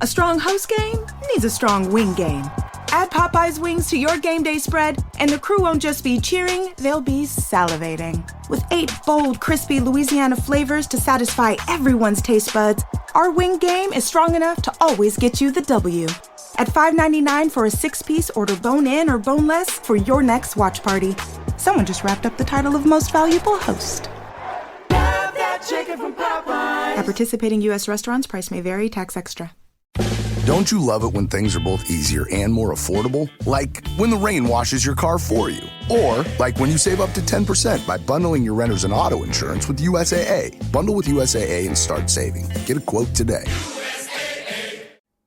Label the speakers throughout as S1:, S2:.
S1: A strong host game needs a strong wing game. Add Popeye's wings to your game day spread, and the crew won't just be cheering, they'll be salivating. With 8 bold, crispy Louisiana flavors to satisfy everyone's taste buds, our wing game is strong enough to always get you the W. At $5.99 for a 6-piece, order bone-in or boneless for your next watch party. Someone just wrapped up the title of Most Valuable Host.
S2: Have that chicken from Popeyes.
S1: At participating U.S. restaurants, price may vary, tax extra.
S3: Don't you love it when things are both easier and more affordable? Like when the rain washes your car for you. Or like when you save up to 10% by bundling your renters and auto insurance with USAA. Bundle with USAA and start saving. Get a quote today.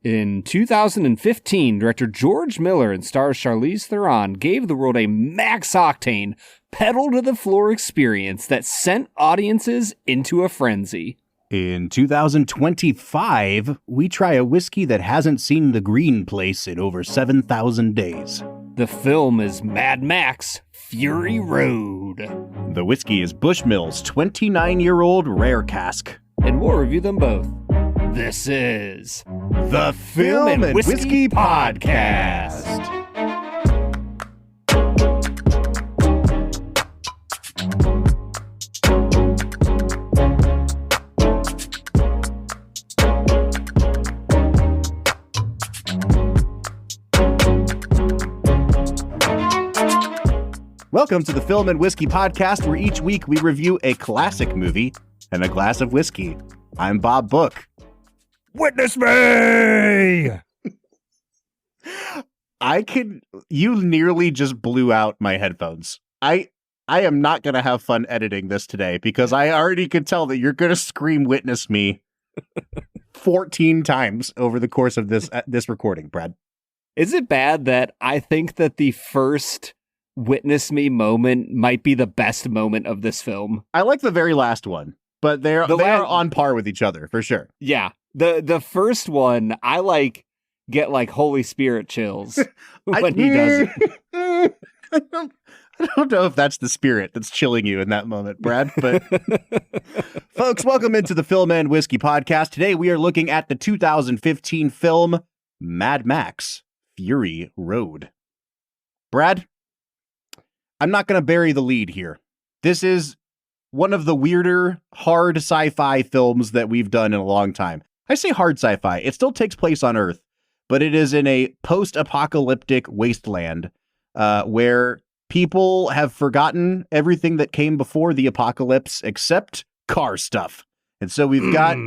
S4: In 2015, director George Miller and stars Charlize Theron gave the world a max-octane, pedal-to-the-floor experience that sent audiences into a frenzy.
S5: In 2025, we try a whiskey that hasn't seen the green place in over 7,000 days.
S4: The film is Mad Max: Fury Road.
S5: The whiskey is Bushmills 29-year-old Rare Cask.
S4: And we'll review them both. This is
S5: The Film and Whiskey Podcast. Welcome to the Film and Whiskey Podcast, where each week we review a classic movie and a glass of whiskey. I'm Bob Book. Witness me! You nearly just blew out my headphones. I am not going to have fun editing this today because I already could tell that you're going to scream witness me 14 times over the course of this recording, Brad.
S4: Is it bad that I think that the first witness me moment might be the best moment of this film?
S5: I like the very last one, but they are on par with each other for sure.
S4: Yeah. The first one, I get Holy Spirit chills when he does it.
S5: I don't know if that's the spirit that's chilling you in that moment, Brad, but folks, welcome into the Film and Whiskey Podcast. Today we are looking at the 2015 film Mad Max: Fury Road. Brad, I'm not going to bury the lead here. This is one of the weirder, hard sci-fi films that we've done in a long time. I say hard sci-fi. It still takes place on Earth, but it is in a post-apocalyptic wasteland where people have forgotten everything that came before the apocalypse except car stuff. And so we've got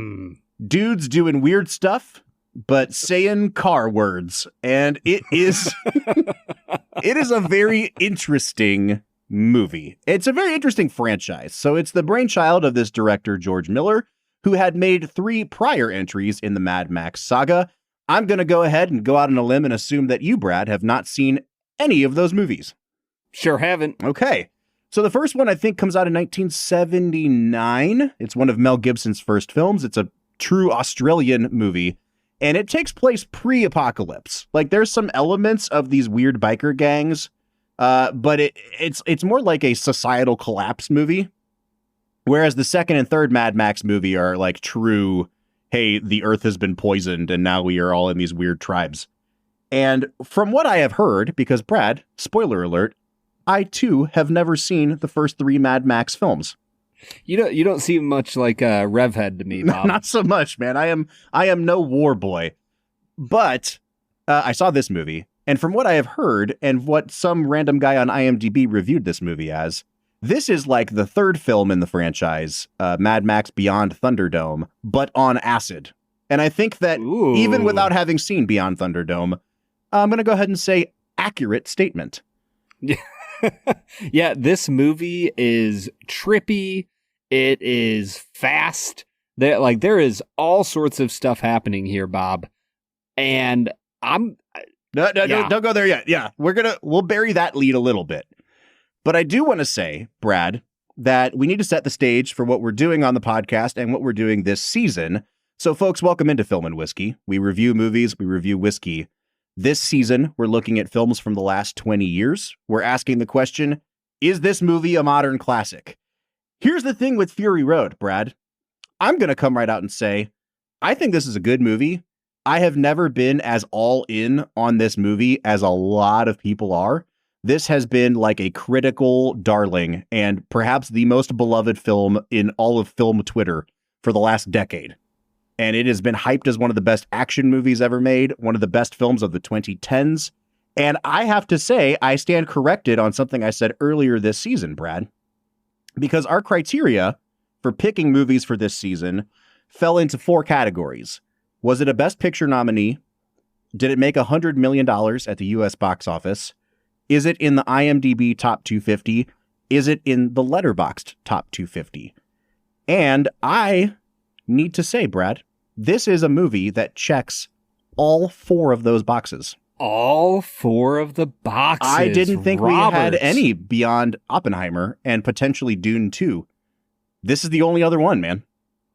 S5: dudes doing weird stuff, but saying car words. And it is it is a very interesting movie. It's a very interesting franchise. So it's the brainchild of this director, George Miller, who had made 3 prior entries in the Mad Max saga. I'm going to go ahead and go out on a limb and assume that you, Brad, have not seen any of those movies.
S4: Sure haven't.
S5: Okay. So the first one, I think, comes out in 1979. It's one of Mel Gibson's first films. It's a true Australian movie. And it takes place pre-apocalypse. There's some elements of these weird biker gangs, but it's more like a societal collapse movie. Whereas the second and third Mad Max movie are true, hey, the earth has been poisoned and now we are all in these weird tribes. And from what I have heard, because Brad, spoiler alert, I too have never seen the first 3 Mad Max films.
S4: You don't seem much like a Revhead to me, Bob.
S5: Not so much, man. I am no war boy. But I saw this movie, and from what I have heard, and what some random guy on IMDb reviewed this movie as, this is like the third film in the franchise, Mad Max Beyond Thunderdome, but on acid. And I think that even without having seen Beyond Thunderdome, I'm going to go ahead and say accurate statement.
S4: Yeah, this movie is trippy. It is fast. There is all sorts of stuff happening here, Bob. And don't go there yet. Yeah, we'll bury that lead a little bit. But I do want to say, Brad, that we need to set the stage for what we're doing on the podcast and what we're doing this season. So folks, welcome into Film and Whiskey. We review movies, we review whiskey. This season, we're looking at films from the last 20 years. We're asking the question, is this movie a modern classic? Here's the thing with Fury Road, Brad. I'm going to come right out and say, I think this is a good movie.
S5: I have never been as all in on this movie as a lot of people are. This has been like a critical darling and perhaps the most beloved film in all of film Twitter for the last decade. And it has been hyped as one of the best action movies ever made, one of the best films of the 2010s. And I have to say, I stand corrected on something I said earlier this season, Brad, because our criteria for picking movies for this season fell into 4 categories. Was it a Best Picture nominee? Did it make $100 million at the U.S. box office? Is it in the IMDb Top 250? Is it in the Letterboxd Top 250? And I need to say, Brad, this is a movie that checks all 4 of those boxes.
S4: All 4 of the boxes.
S5: I didn't think
S4: Robert.
S5: we had any beyond Oppenheimer and potentially Dune 2. This is the only other one, man.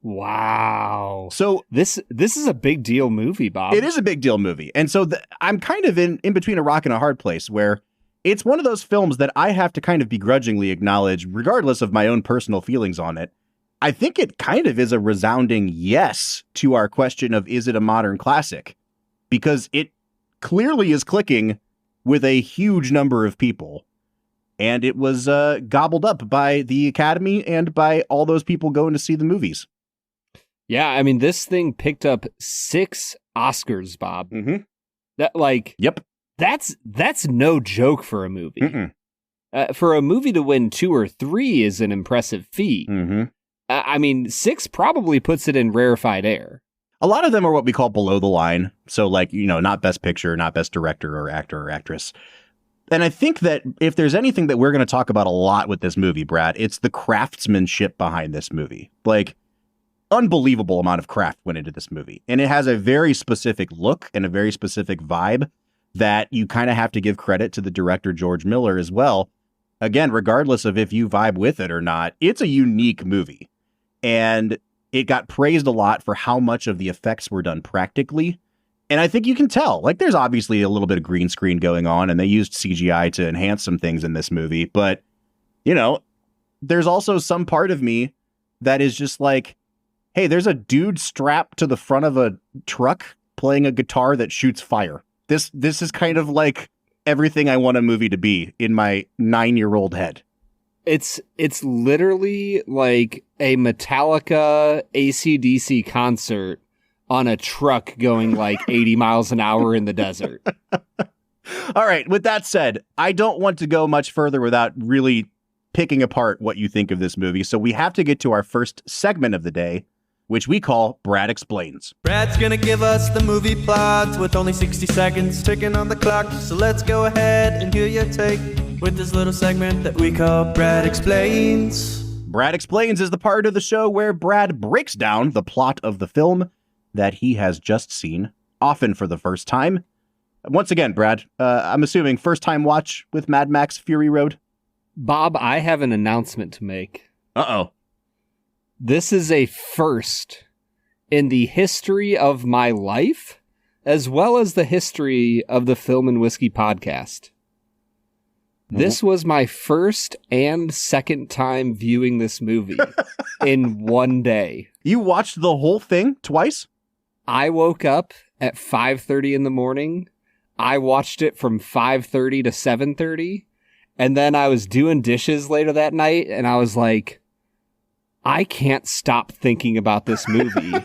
S4: Wow.
S5: So
S4: this is a big deal movie, Bob.
S5: it is a big deal movie. And so I'm kind of in between a rock and a hard place where it's one of those films that I have to kind of begrudgingly acknowledge, regardless of my own personal feelings on it. I think it kind of is a resounding yes to our question of, is it a modern classic? Because it clearly is clicking with a huge number of people. And it was gobbled up by the Academy and by all those people going to see the movies.
S4: Yeah, I mean, this thing picked up 6 Oscars, Bob.
S5: Mm-hmm.
S4: That, like,
S5: Yep.
S4: that's no joke for a movie. For a movie to win 2 or 3 is an impressive feat.
S5: Mm-hmm.
S4: I mean, 6 probably puts it in rarefied air.
S5: A lot of them are what we call below the line. So like, you know, not Best Picture, not Best Director or Actor or Actress. And I think that if there's anything that we're going to talk about a lot with this movie, Brad, it's the craftsmanship behind this movie. Like, unbelievable amount of craft went into this movie. And it has a very specific look and a very specific vibe that you kind of have to give credit to the director, George Miller, as well. Again, regardless of if you vibe with it or not, it's a unique movie. And it got praised a lot for how much of the effects were done practically. And I think you can tell, like, there's obviously a little bit of green screen going on, and they used CGI to enhance some things in this movie. But, you know, there's also some part of me that is just like, hey, there's a dude strapped to the front of a truck playing a guitar that shoots fire. This is kind of like everything I want a movie to be in my 9-year-old head.
S4: It's literally like a Metallica AC/DC concert on a truck going like 80 miles an hour in the desert.
S5: All right. With that said, I don't want to go much further without really picking apart what you think of this movie. So we have to get to our first segment of the day, which we call Brad Explains.
S2: Brad's gonna give us the movie plot with only 60 seconds ticking on the clock. So let's go ahead and hear your take with this little segment that we call Brad Explains.
S5: Brad Explains is the part of the show where Brad breaks down the plot of the film that he has just seen, often for the first time. Once again, Brad, I'm assuming first time watch with Mad Max Fury Road?
S4: Bob, I have an announcement to make.
S5: Uh-oh.
S4: This is a first in the history of my life, as well as the history of the Film and Whiskey podcast. This was my first and second time viewing this movie in one day.
S5: You watched the whole thing twice?
S4: I woke up at 5:30 in the morning. I watched it from 5:30 to 7:30. And then I was doing dishes later that night, and I was like, I can't stop thinking about this movie.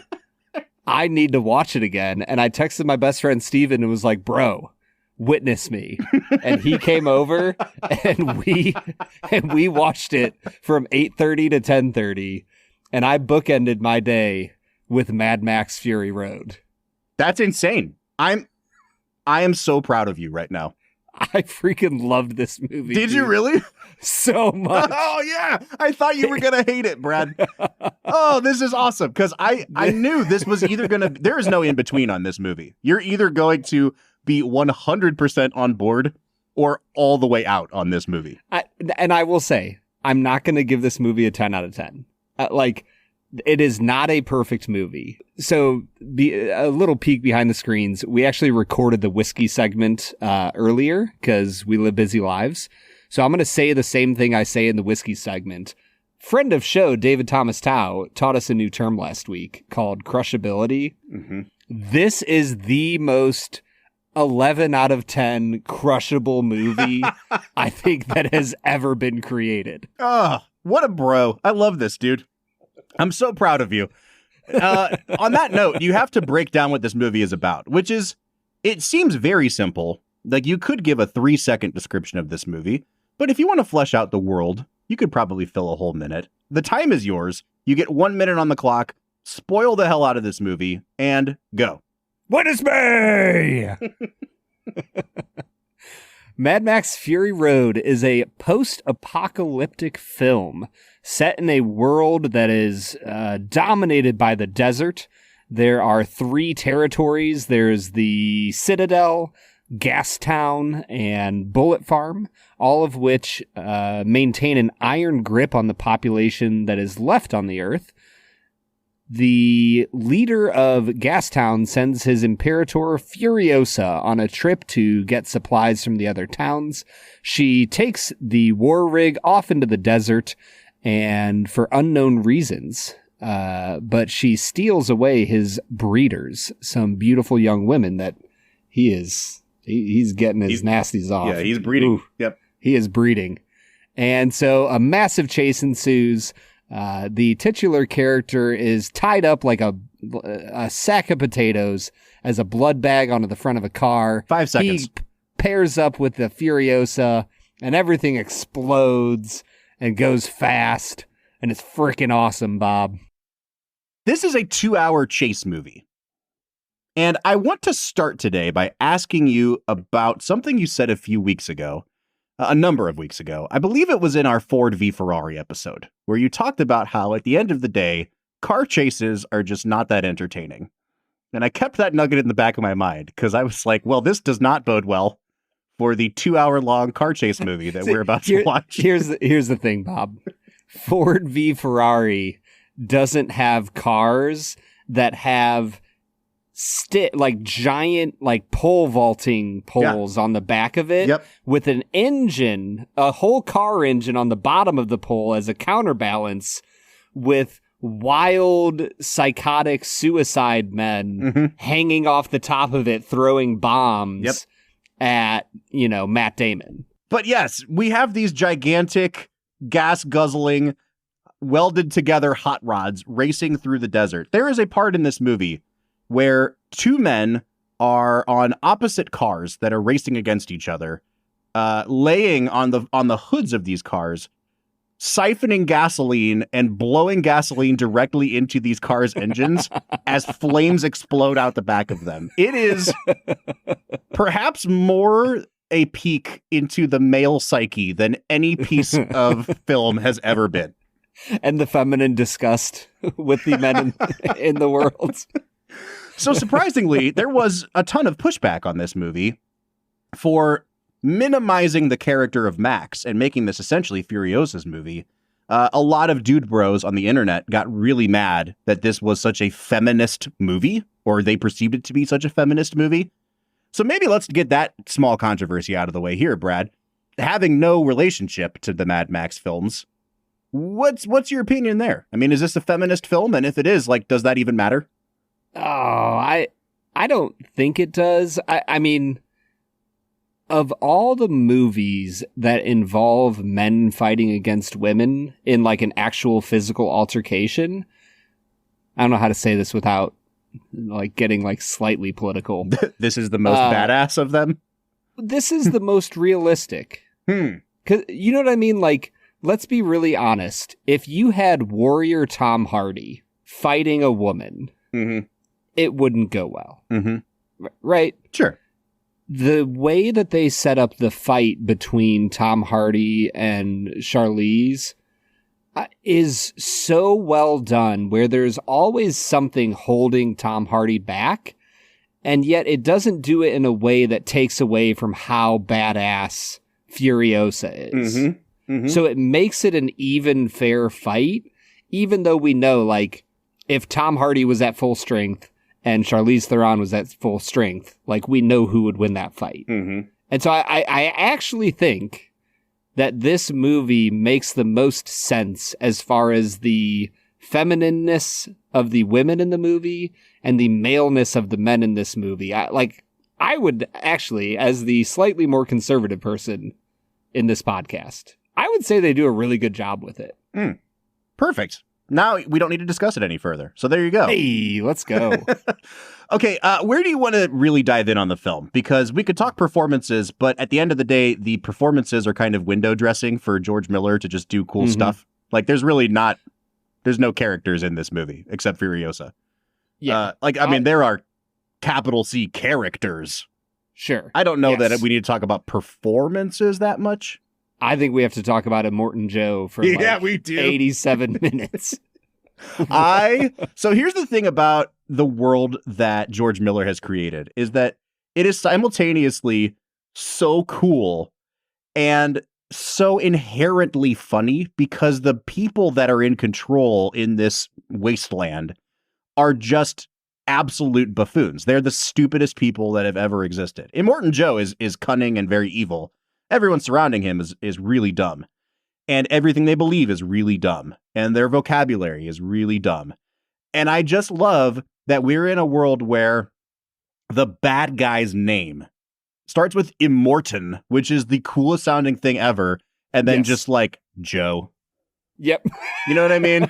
S4: I need to watch it again. And I texted my best friend Steven and was like, bro, witness me. And he came over and we watched it from 8:30 to 10:30. And I bookended my day with Mad Max Fury Road.
S5: That's insane. I am so proud of you right now.
S4: I freaking loved this movie.
S5: Did you really?
S4: So much.
S5: Oh, yeah. I thought you were going to hate it, Brad. Oh, this is awesome. Because I knew this was either going to... There is no in-between on this movie. You're either going to be 100% on board or all the way out on this movie.
S4: And I will say, I'm not going to give this movie a 10 out of 10. It is not a perfect movie. So a little peek behind the screens. We actually recorded the whiskey segment earlier because we live busy lives. So I'm going to say the same thing I say in the whiskey segment. Friend of show, David Thomas Tao, taught us a new term last week called crushability. Mm-hmm. This is the most 11 out of 10 crushable movie I think that has ever been created.
S5: Oh, what a bro. I love this, dude. I'm so proud of you. On that note, you have to break down what this movie is about, which is, it seems very simple. Like, you could give a 3-second description of this movie, but if you want to flesh out the world, you could probably fill a whole minute. The time is yours. You get 1 minute on the clock. Spoil the hell out of this movie and go.
S4: Witness me! Mad Max Fury Road is a post-apocalyptic film set in a world that is dominated by the desert. There are 3 territories. There's the Citadel, Gastown, and Bullet Farm, all of which maintain an iron grip on the population that is left on the Earth. The leader of Gastown sends his Imperator Furiosa on a trip to get supplies from the other towns. She takes the war rig off into the desert, and for unknown reasons, but she steals away his breeders, some beautiful young women that he's getting his nasties off.
S5: Yeah, he's breeding.
S4: Ooh,
S5: yep.
S4: He is breeding. And so a massive chase ensues. The titular character is tied up like a sack of potatoes as a blood bag onto the front of a car.
S5: 5 seconds.
S4: He pairs up with the Furiosa, and everything explodes and goes fast, and it's freaking awesome, Bob.
S5: This is a 2-hour chase movie. And I want to start today by asking you about something you said a few weeks ago, a number of weeks ago. I believe it was in our Ford v Ferrari episode, where you talked about how at the end of the day, car chases are just not that entertaining. And I kept that nugget in the back of my mind because I was like, well, this does not bode well for the 2-hour-long car chase movie that we're about to watch.
S4: Here's the thing, Bob. Ford v Ferrari doesn't have cars that have giant pole vaulting poles on the back of it, with an engine, a whole car engine on the bottom of the pole as a counterbalance, with wild psychotic suicide men hanging off the top of it throwing bombs at Matt Damon.
S5: But yes, we have these gigantic gas guzzling welded together hot rods racing through the desert. There is a part in this movie where 2 men are on opposite cars that are racing against each other, laying on the hoods of these cars, siphoning gasoline and blowing gasoline directly into these cars' engines as flames explode out the back of them. It is perhaps more a peek into the male psyche than any piece of film has ever been.
S4: And the feminine disgust with the men in the world.
S5: So surprisingly, there was a ton of pushback on this movie for minimizing the character of Max and making this essentially Furiosa's movie. A lot of dude bros on the internet got really mad that this was such a feminist movie, or they perceived it to be such a feminist movie. So maybe let's get that small controversy out of the way here, Brad. Having no relationship to the Mad Max films, what's your opinion there? I mean, is this a feminist film? And if it is, does that even matter?
S4: Oh, I don't think it does. I mean, of all the movies that involve men fighting against women in an actual physical altercation, I don't know how to say this without getting slightly political.
S5: This is the most badass of them?
S4: This is the most realistic. 'Cause, you know what I mean? Let's be really honest. If you had Warrior Tom Hardy fighting a woman, it wouldn't go well. Right?
S5: Sure.
S4: The way that they set up the fight between Tom Hardy and Charlize is so well done, where there's always something holding Tom Hardy back, and yet it doesn't do it in a way that takes away from how badass Furiosa is. So it makes it an even, fair fight, even though we know, if Tom Hardy was at full strength and Charlize Theron was at full strength, we know who would win that fight. And so I actually think that this movie makes the most sense as far as the feminineness of the women in the movie and the maleness of the men in this movie. I would actually, as the slightly more conservative person in this podcast, I would say they do a really good job with it.
S5: Perfect. Now we don't need to discuss it any further. So there you go.
S4: Hey, let's go.
S5: Okay, where do you want to really dive in on the film? Because we could talk performances, but at the end of the day, the performances are kind of window dressing for George Miller to just do cool stuff. Like, there's no characters in this movie except Furiosa.
S4: Yeah.
S5: There are capital C characters.
S4: Sure.
S5: I don't know that we need to talk about performances that much.
S4: I think we have to talk about Immortan Joe for
S5: we do.
S4: 87 minutes.
S5: So here's the thing about the world that George Miller has created is that it is simultaneously so cool and so inherently funny because the people that are in control in this wasteland are just absolute buffoons. They're the stupidest people that have ever existed. Immortan Joe is cunning and very evil. Everyone surrounding him is really dumb. And everything they believe is really dumb. And their vocabulary is really dumb. And I just love that we're in a world where the bad guy's name starts with Immortan, which is the coolest sounding thing ever. And then just like Joe.
S4: Yep.
S5: You know what I mean?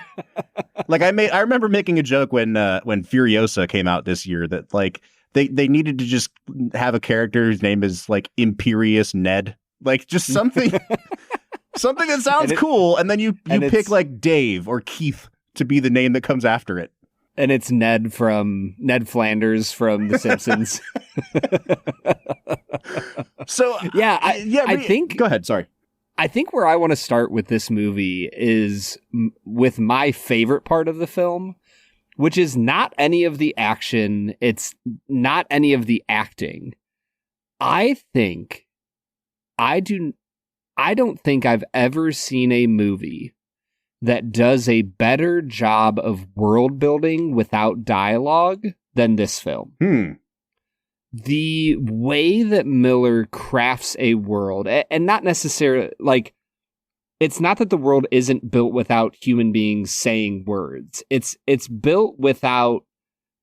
S5: Like I remember making a joke when Furiosa came out this year that like they needed to just have a character whose name is like Imperious Ned. Like just something something that sounds cool, and then you pick like Dave or Keith to be the name that comes after it.
S4: And it's Ned Flanders from The Simpsons.
S5: So
S4: I think
S5: go ahead, sorry.
S4: I think where I want to start with this movie is with my favorite part of the film, which is not any of the action. It's not any of the acting. I don't think I've ever seen a movie that does a better job of world building without dialogue than this film. The way that Miller crafts a world, and not necessarily, like, it's not that the world isn't built without human beings saying words. It's built without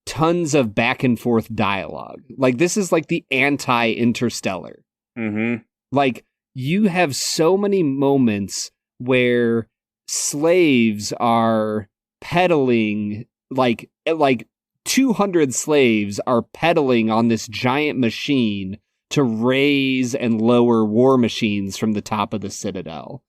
S4: tons of back and forth dialogue. Like, this is like the anti-Interstellar. Like, you have so many moments where slaves are pedaling, like 200 slaves are pedaling on this giant machine to raise and lower war machines from the top of the Citadel.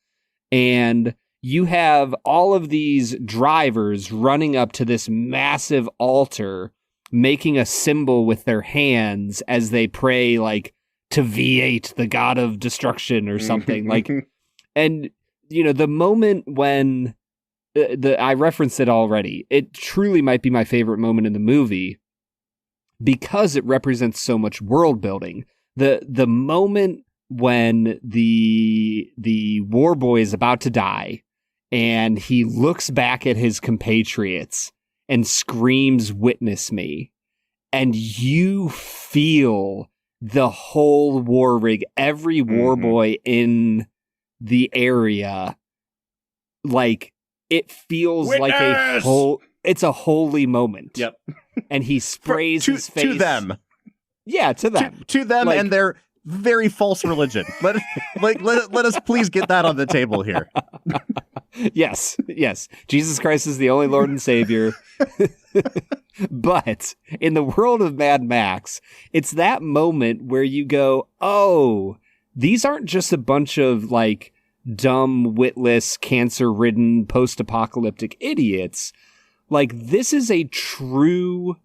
S4: And you have all of these drivers running up to this massive altar, making a symbol with their hands as they pray, like, to V8, the god of destruction or something. Like, and, you know, the moment when I referenced it already, it truly might be my favorite moment in the movie because it represents so much world building. The moment when the war boy is about to die and he looks back at his compatriots and screams, "Witness me," and you feel the whole war rig, every war boy in the area, like, it feels
S5: Witness!
S4: like it's a holy moment.
S5: Yep.
S4: And he sprays his face.
S5: To them.
S4: Yeah, to them.
S5: To them, like, and their very false religion. Let us please get that on the table here.
S4: Yes. Jesus Christ is the only Lord and Savior. But in the world of Mad Max, it's that moment where you go, oh, these aren't just a bunch of, like, dumb, witless, cancer-ridden, post-apocalyptic idiots. Like, this is a true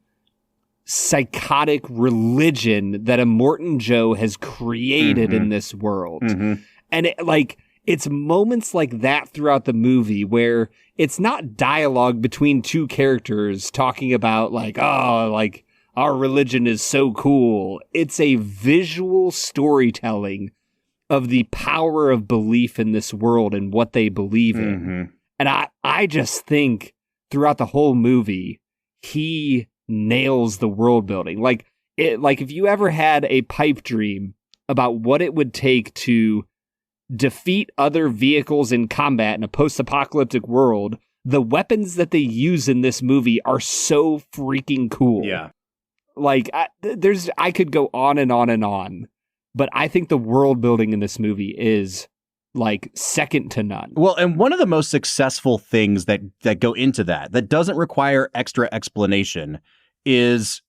S4: psychotic religion that Immortan Joe has created in this world. And it's moments like that throughout the movie where it's not dialogue between two characters talking about, like, oh, like, our religion is so cool. It's a visual storytelling of the power of belief in this world and what they believe in. And I just think throughout the whole movie, he nails the world building. Like, if you ever had a pipe dream about what it would take to defeat other vehicles in combat in a post-apocalyptic world, the weapons that they use in this movie are so freaking cool.
S5: Yeah.
S4: Like, I could go on and on and on, but I think the world building in this movie is like second to none.
S5: Well, and one of the most successful things that go into that doesn't require extra explanation is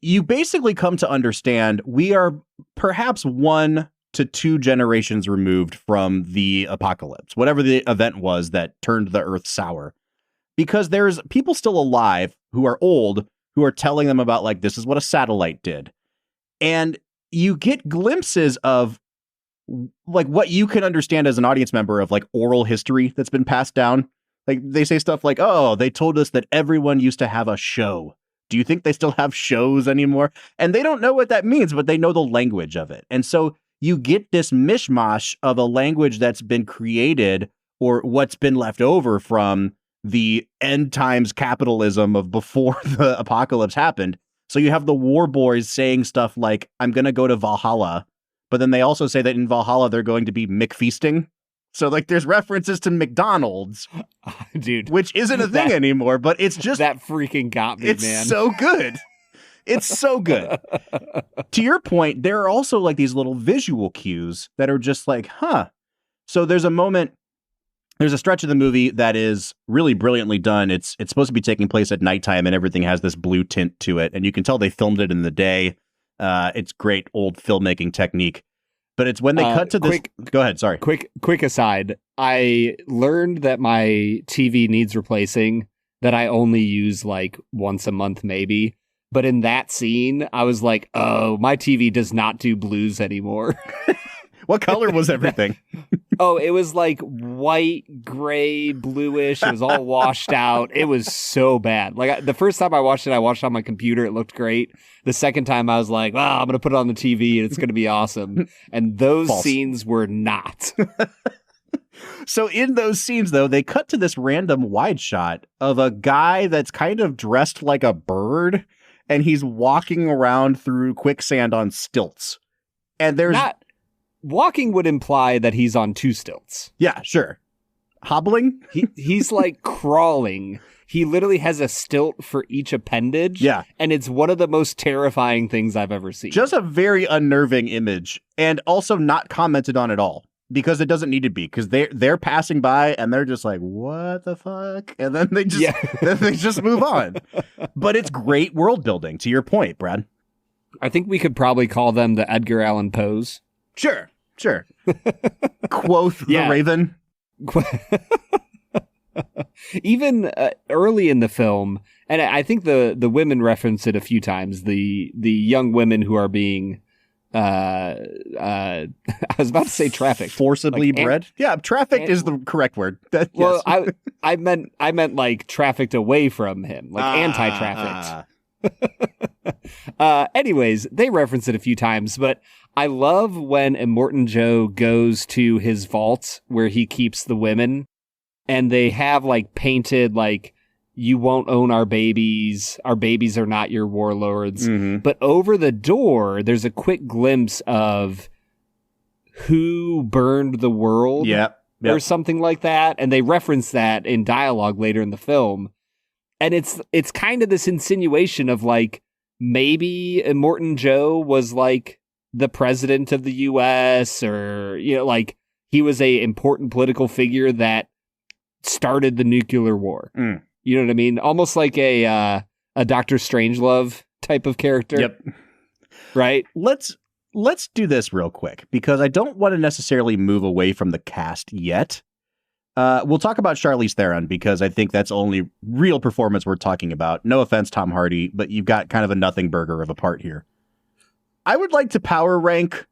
S5: you basically come to understand we are perhaps 1 to 2 generations removed from the apocalypse, whatever the event was that turned the earth sour, because there's people still alive who are old who are telling them about, like, this is what a satellite did. And you get glimpses of like what you can understand as an audience member of like oral history that's been passed down. Like they say stuff like, oh, they told us that everyone used to have a show. Do you think they still have shows anymore? And they don't know what that means, but they know the language of it. And so you get this mishmash of a language that's been created or what's been left over from the end times capitalism of before the apocalypse happened. So you have the war boys saying stuff like, I'm going to go to Valhalla. But then they also say that in Valhalla, they're going to be McFeasting. So, like, there's references to McDonald's.
S4: Dude.
S5: Which isn't a thing anymore, but it's just...
S4: That freaking got me,
S5: it's
S4: man.
S5: It's so good. It's so good. To your point, there are also, like, these little visual cues that are just like, huh. So there's a moment... There's a stretch of the movie that is really brilliantly done. It's supposed to be taking place at nighttime, and everything has this blue tint to it. And you can tell they filmed it in the day. It's great old filmmaking technique, but it's when they cut to this. Go ahead. Sorry.
S4: Quick aside. I learned that my TV needs replacing, that I only use like once a month, maybe. But in that scene, I was like, oh, my TV does not do blues anymore.
S5: What color was everything?
S4: Oh, it was like white, gray, bluish. It was all washed out. It was so bad. Like the first time I watched it on my computer. It looked great. The second time I was like, wow, I'm going to put it on the TV and it's going to be awesome. And those scenes were not.
S5: So in those scenes, though, they cut to this random wide shot of a guy that's kind of dressed like a bird, and he's walking around through quicksand on stilts. And there's...
S4: Walking would imply that he's on 2 stilts.
S5: Yeah, sure. Hobbling?
S4: He's like crawling. He literally has a stilt for each appendage.
S5: Yeah.
S4: And it's one of the most terrifying things I've ever seen.
S5: Just a very unnerving image, and also not commented on at all, because it doesn't need to be, because they're passing by and they're just like, what the fuck? And then they just move on. But it's great world building, to your point, Brad.
S4: I think we could probably call them the Edgar Allan Poes.
S5: Sure. Quoth the Raven.
S4: Even early in the film, and I think the women reference it a few times, the young women who are being I was about to say trafficked.
S5: Forcibly bred? Yeah, trafficked is the correct word.
S4: Well, yes. I meant like trafficked away from him, like anti-trafficked. Anyways, they reference it a few times, but I love when Immortan Joe goes to his vault where he keeps the women, and they have like painted like, you won't own our babies are not your warlords. Mm-hmm. But over the door, there's a quick glimpse of who burned the world or something like that. And they reference that in dialogue later in the film. And it's kind of this insinuation of like, maybe Immortan Joe was like the president of the US, or, you know, like he was a important political figure that started the nuclear war. Mm. You know what I mean? Almost like a Dr. Strangelove type of character.
S5: Yep.
S4: Right?
S5: Let's do this real quick, because I don't want to necessarily move away from the cast yet. We'll talk about Charlize Theron, because I think that's the only real performance we're talking about. No offense, Tom Hardy, but you've got kind of a nothing burger of a part here. I would like to power rank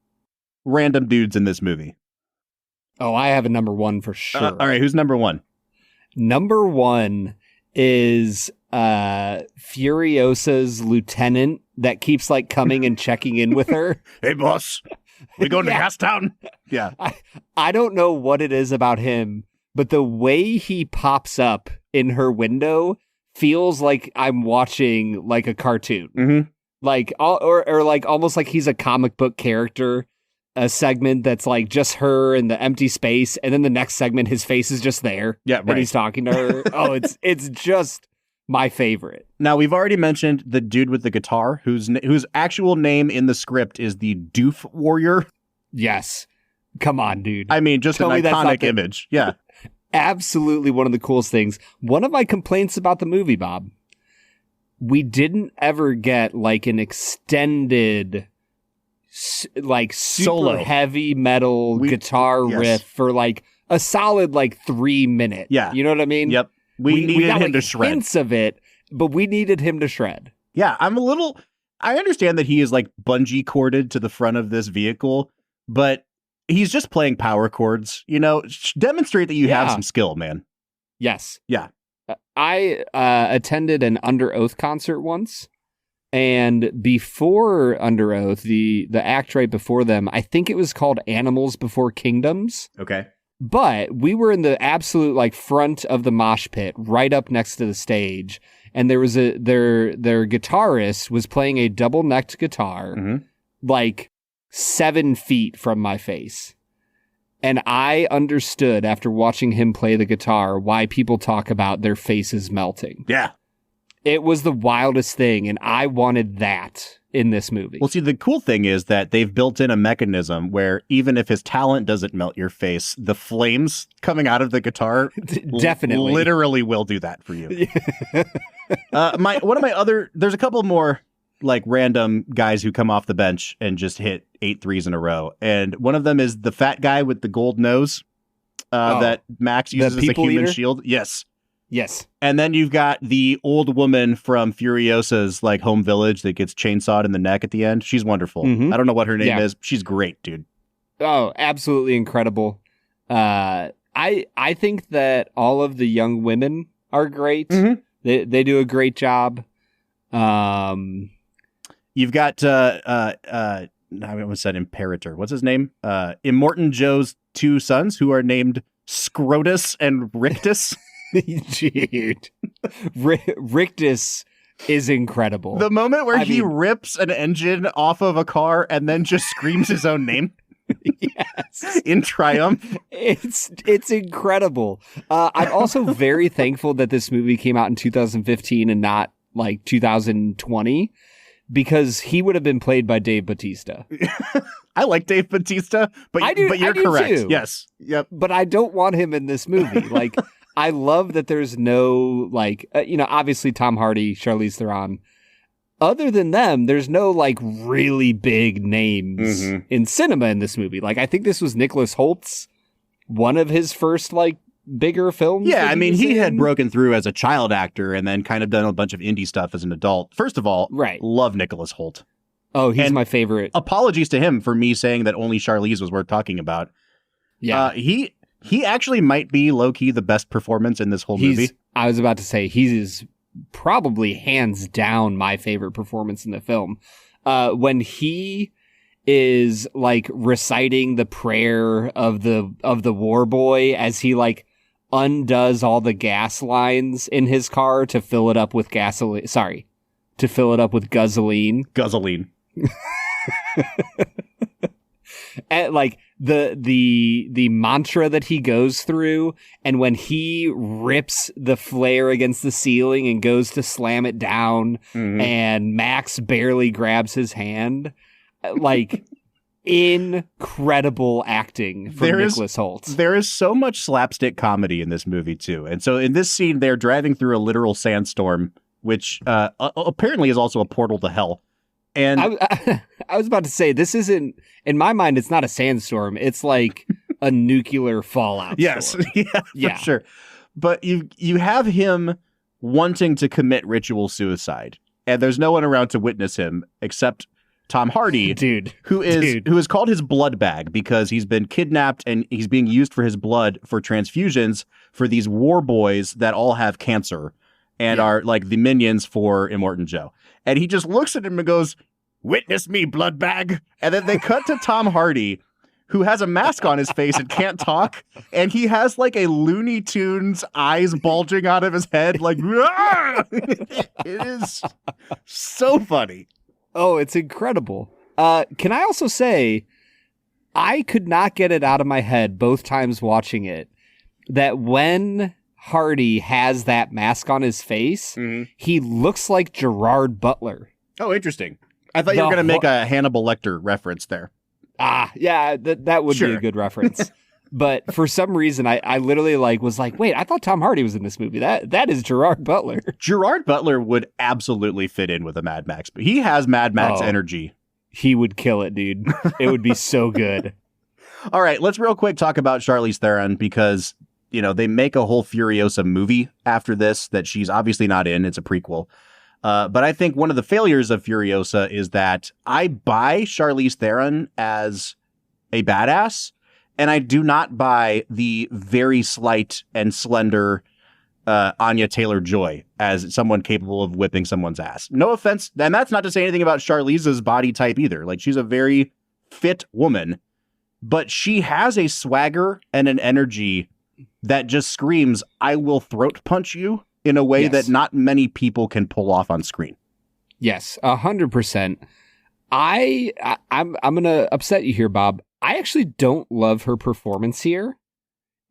S5: random dudes in this movie.
S4: Oh, I have a number 1 for sure.
S5: All right, who's number 1?
S4: Number 1 is Furiosa's lieutenant that keeps like coming and checking in with her.
S5: Hey, boss, we going to Gastown? Yeah.
S4: I don't know what it is about him, but the way he pops up in her window feels like I'm watching like a cartoon. Mm-hmm. Like, or like almost like he's a comic book character. a segment that's like just her in the empty space, and then the next segment his face is just there.
S5: Yeah, right.
S4: And he's talking to her. Oh, it's just my favorite.
S5: Now, we've already mentioned the dude with the guitar, whose actual name in the script is the Doof Warrior.
S4: Yes. Come on, dude.
S5: I mean, just
S4: Tell
S5: an
S4: me that's not
S5: iconic
S4: the-
S5: image. Yeah.
S4: Absolutely one of the coolest things. One of my complaints about the movie, Bob, we didn't ever get like an extended, like super
S5: Solo.
S4: heavy metal guitar
S5: yes.
S4: riff for like a solid like 3 minutes.
S5: Yeah.
S4: You know what I mean?
S5: Yep. We needed
S4: got,
S5: him to
S4: like,
S5: shred.
S4: hints of it, but we needed him to shred.
S5: Yeah, I understand that he is like bungee corded to the front of this vehicle, but he's just playing power chords, demonstrate that you have some skill, man.
S4: Yes.
S5: Yeah.
S4: I attended an Under Oath concert once, and before Under Oath, the act right before them, I think it was called Animals Before Kingdoms.
S5: Okay.
S4: But we were in the absolute like front of the mosh pit, right up next to the stage, and there was their guitarist was playing a double-necked guitar, like 7 feet from my face. And I understood after watching him play the guitar why people talk about their faces melting.
S5: Yeah.
S4: It was the wildest thing, and I wanted that in this movie.
S5: Well, see, the cool thing is that they've built in a mechanism where even if his talent doesn't melt your face, the flames coming out of the guitar
S4: definitely
S5: literally will do that for you. There's a couple more like random guys who come off the bench and just hit 8 threes in a row. And one of them is the fat guy with the gold nose that Max uses as a human
S4: eater?
S5: shield. Yes.
S4: Yes.
S5: And then you've got the old woman from Furiosa's like home village that gets chainsawed in the neck at the end. She's wonderful.
S4: Mhm.
S5: I don't know what her name
S4: Yeah.
S5: is. She's great, dude.
S4: Oh, absolutely incredible. I think that all of the young women are great.
S5: Mhm.
S4: They do a great job.
S5: You've got I almost said Imperator. What's his name? Immortan Joe's 2 sons who are named Scrotus and Rictus.
S4: Dude, Rictus is incredible.
S5: The moment where he
S4: mean-
S5: rips an engine off of a car and then just screams his own name.
S4: Yes.
S5: In triumph.
S4: It's incredible. I'm also very thankful that this movie came out in 2015 and not like 2020, because he would have been played by Dave Bautista.
S5: I like Dave Bautista, but you're correct.
S4: Too.
S5: Yes. Yep.
S4: But I don't want him in this movie. Like, I love that there's no, like, obviously Tom Hardy, Charlize Theron. Other than them, there's no, like, really big names in cinema in this movie. Like, I think this was Nicholas Holt's, one of his first, like, bigger films.
S5: Yeah, I mean, he had
S4: in.
S5: broken through as a child actor and then kind of done a bunch of indie stuff as an adult. First of all,
S4: Right.
S5: love Nicholas Holt.
S4: Oh, he's
S5: And
S4: my favorite.
S5: Apologies to him for me saying that only Charlize was worth talking about.
S4: Yeah.
S5: He actually might be low-key the best performance in this whole movie.
S4: I was about to say, he's probably hands down my favorite performance in the film. When he is like reciting the prayer of the war boy as he like undoes all the gas lines in his car to fill it up with gasoline. Sorry, to fill it up with guzzling.
S5: Guzzling.
S4: And like the mantra that he goes through, and when he rips the flare against the ceiling and goes to slam it down, and Max barely grabs his hand, like incredible acting from Nicholas Holt.
S5: There is so much slapstick comedy in this movie too, and so in this scene they're driving through a literal sandstorm, which apparently is also a portal to hell. And
S4: I was about to say, this isn't, in my mind, it's not a sandstorm. It's like a nuclear fallout.
S5: Yes,
S4: storm.
S5: For sure. But you have him wanting to commit ritual suicide, and there's no one around to witness him except Tom Hardy, who is called his blood bag because he's been kidnapped and he's being used for his blood for transfusions for these war boys that all have cancer and are like the minions for Immortan Joe. And he just looks at him and goes, "Witness me, blood bag." And then they cut to Tom Hardy, who has a mask on his face and can't talk. And he has like a Looney Tunes eyes bulging out of his head. Like, it is so funny.
S4: Oh, it's incredible. Can I also say, I could not get it out of my head both times watching it that when Hardy has that mask on his face, he looks like Gerard Butler.
S5: Oh, interesting. I thought you were going to make a Hannibal Lecter reference there.
S4: Yeah, that would be a good reference. But for some reason, I literally was like, wait, I thought Tom Hardy was in this movie. That is Gerard Butler.
S5: Gerard Butler would absolutely fit in with a Mad Max. But he has Mad Max energy.
S4: He would kill it, dude. It would be so good.
S5: All right, let's real quick talk about Charlize Theron because, they make a whole Furiosa movie after this that she's obviously not in. It's a prequel. But I think one of the failures of Furiosa is that I buy Charlize Theron as a badass, and I do not buy the very slight and slender Anya Taylor-Joy as someone capable of whipping someone's ass. No offense, and that's not to say anything about Charlize's body type either. She's a very fit woman, but she has a swagger and an energy that just screams, I will throat punch you in a way that not many people can pull off on screen.
S4: Yes, 100%. I'm going to upset you here, Bob. I actually don't love her performance here,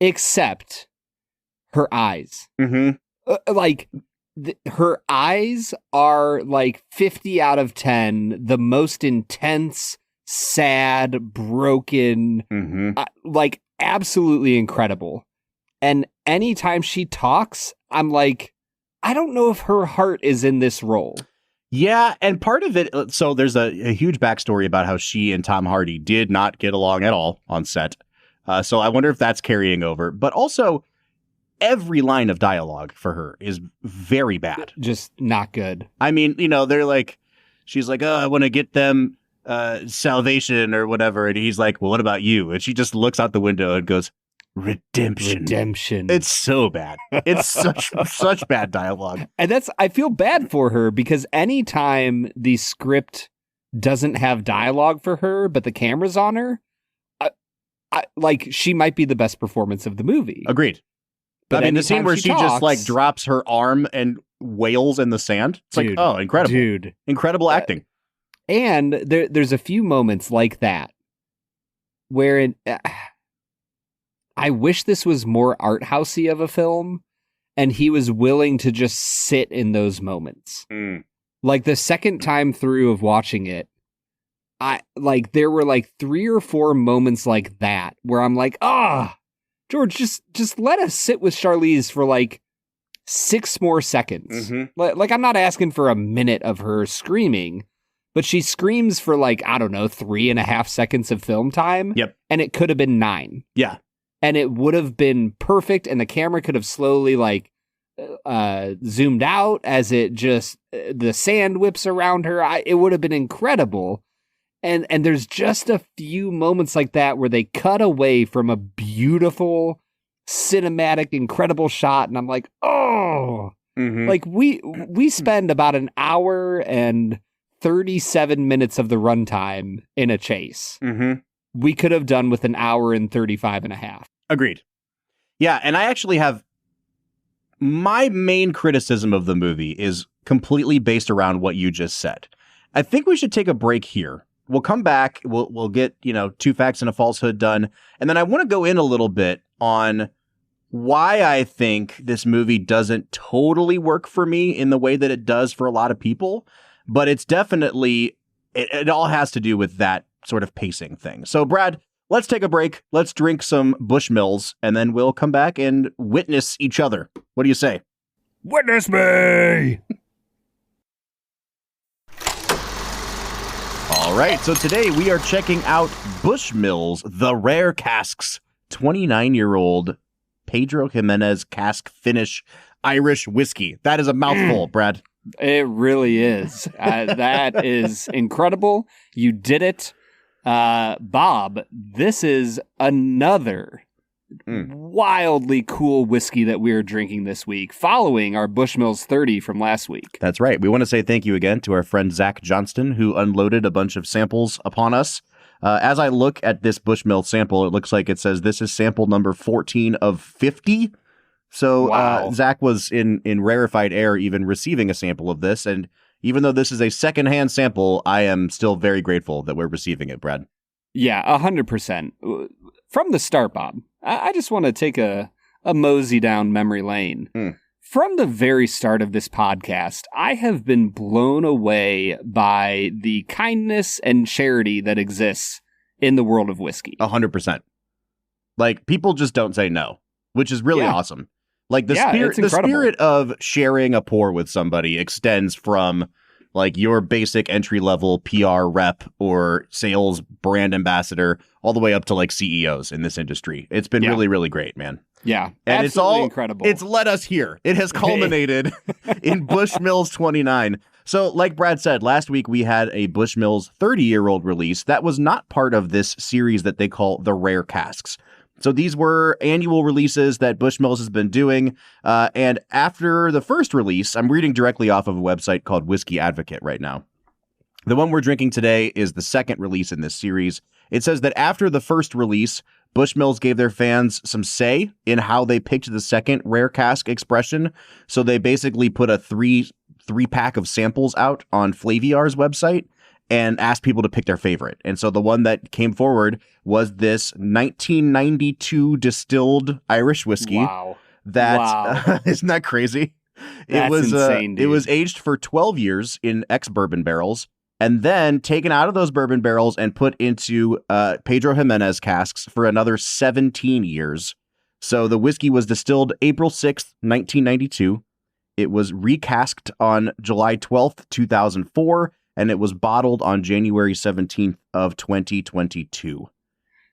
S4: except her eyes. Her eyes are 50 out of 10, the most intense, sad, broken, absolutely incredible. And anytime she talks, I'm like, I don't know if her heart is in this role.
S5: Yeah, and part of it, so there's a huge backstory about how she and Tom Hardy did not get along at all on set. So I wonder if that's carrying over. But also, every line of dialogue for her is very bad.
S4: Just not good.
S5: I mean, they're she's like, oh, I want to get them salvation or whatever. And he's like, well, what about you? And she just looks out the window and goes, Redemption. It's so bad. It's such bad dialogue.
S4: And I feel bad for her because anytime the script doesn't have dialogue for her, but the camera's on her, she might be the best performance of the movie.
S5: Agreed. But the scene where she talks, just drops her arm and wails in the sand. It's incredible.
S4: Dude.
S5: Incredible acting.
S4: And there's a few moments like that where I wish this was more art housey of a film, and he was willing to just sit in those moments. The second time through of watching it, there were 3 or 4 moments like that where I'm like, George, just let us sit with Charlize for 6 more seconds. I'm not asking for a minute of her screaming, but she screams for 3.5 seconds of film time.
S5: Yep.
S4: And it could have been 9.
S5: Yeah.
S4: And it would have been perfect, and the camera could have slowly zoomed out as it just the sand whips around her. It would have been incredible. And there's just a few moments like that where they cut away from a beautiful, cinematic, incredible shot, and I'm like, we spend about an hour and 37 minutes of the runtime in a chase. We could have done with an hour and 35 and a half.
S5: Agreed. Yeah, and I actually have my main criticism of the movie is completely based around what you just said. I think we should take a break here. We'll come back. We'll get, 2 facts and a falsehood done. And then I want to go in a little bit on why I think this movie doesn't totally work for me in the way that it does for a lot of people. But it's definitely, it all has to do with that sort of pacing thing. So, Brad, let's take a break. Let's drink some Bushmills, and then we'll come back and witness each other. What do you say?
S4: Witness me!
S5: All right, so today we are checking out Bushmills, the Rare Casks, 29-year-old Pedro Jimenez cask finish Irish whiskey. That is a mouthful, Brad.
S4: It really is. That is incredible. You did it. Bob, this is another wildly cool whiskey that we are drinking this week, following our Bushmills 30 from last week.
S5: That's right. We want to say thank you again to our friend Zach Johnston, who unloaded a bunch of samples upon us. As I look at this Bushmill sample, it looks like it says this is sample number 14 of 50. So wow. Zach was in rarefied air even receiving a sample of this, and even though this is a secondhand sample, I am still very grateful that we're receiving it, Brad.
S4: Yeah, 100%. From the start, Bob, I just want to take a mosey down memory lane. From the very start of this podcast, I have been blown away by the kindness and charity that exists in the world of whiskey.
S5: 100%. Like, people just don't say no, which is really awesome. Like, the spirit of sharing a pour with somebody extends from, like, your basic entry-level PR rep or sales brand ambassador all the way up to, like, CEOs in this industry. It's been really, really great, man.
S4: Yeah,
S5: and
S4: absolutely
S5: it's all
S4: incredible.
S5: It's led us here. It has culminated in Bushmills 29. So, like Brad said, last week we had a Bushmills 30-year-old release that was not part of this series that they call the Rare Casks. So these were annual releases that Bushmills has been doing. And after the first release, I'm reading directly off of a website called Whiskey Advocate right now. The one we're drinking today is the second release in this series. It says that after the first release, Bushmills gave their fans some say in how they picked the second Rare Cask expression. So they basically put a three-pack of samples out on Flaviar's website and asked people to pick their favorite. And so the one that came forward was this 1992 distilled Irish whiskey.
S4: Wow.
S5: Isn't that crazy?
S4: That's insane, dude.
S5: It was aged for 12 years in ex-bourbon barrels and then taken out of those bourbon barrels and put into Pedro Jimenez casks for another 17 years. So the whiskey was distilled April 6th, 1992. It was recasked on July 12th, 2004, and it was bottled on January 17th of 2022.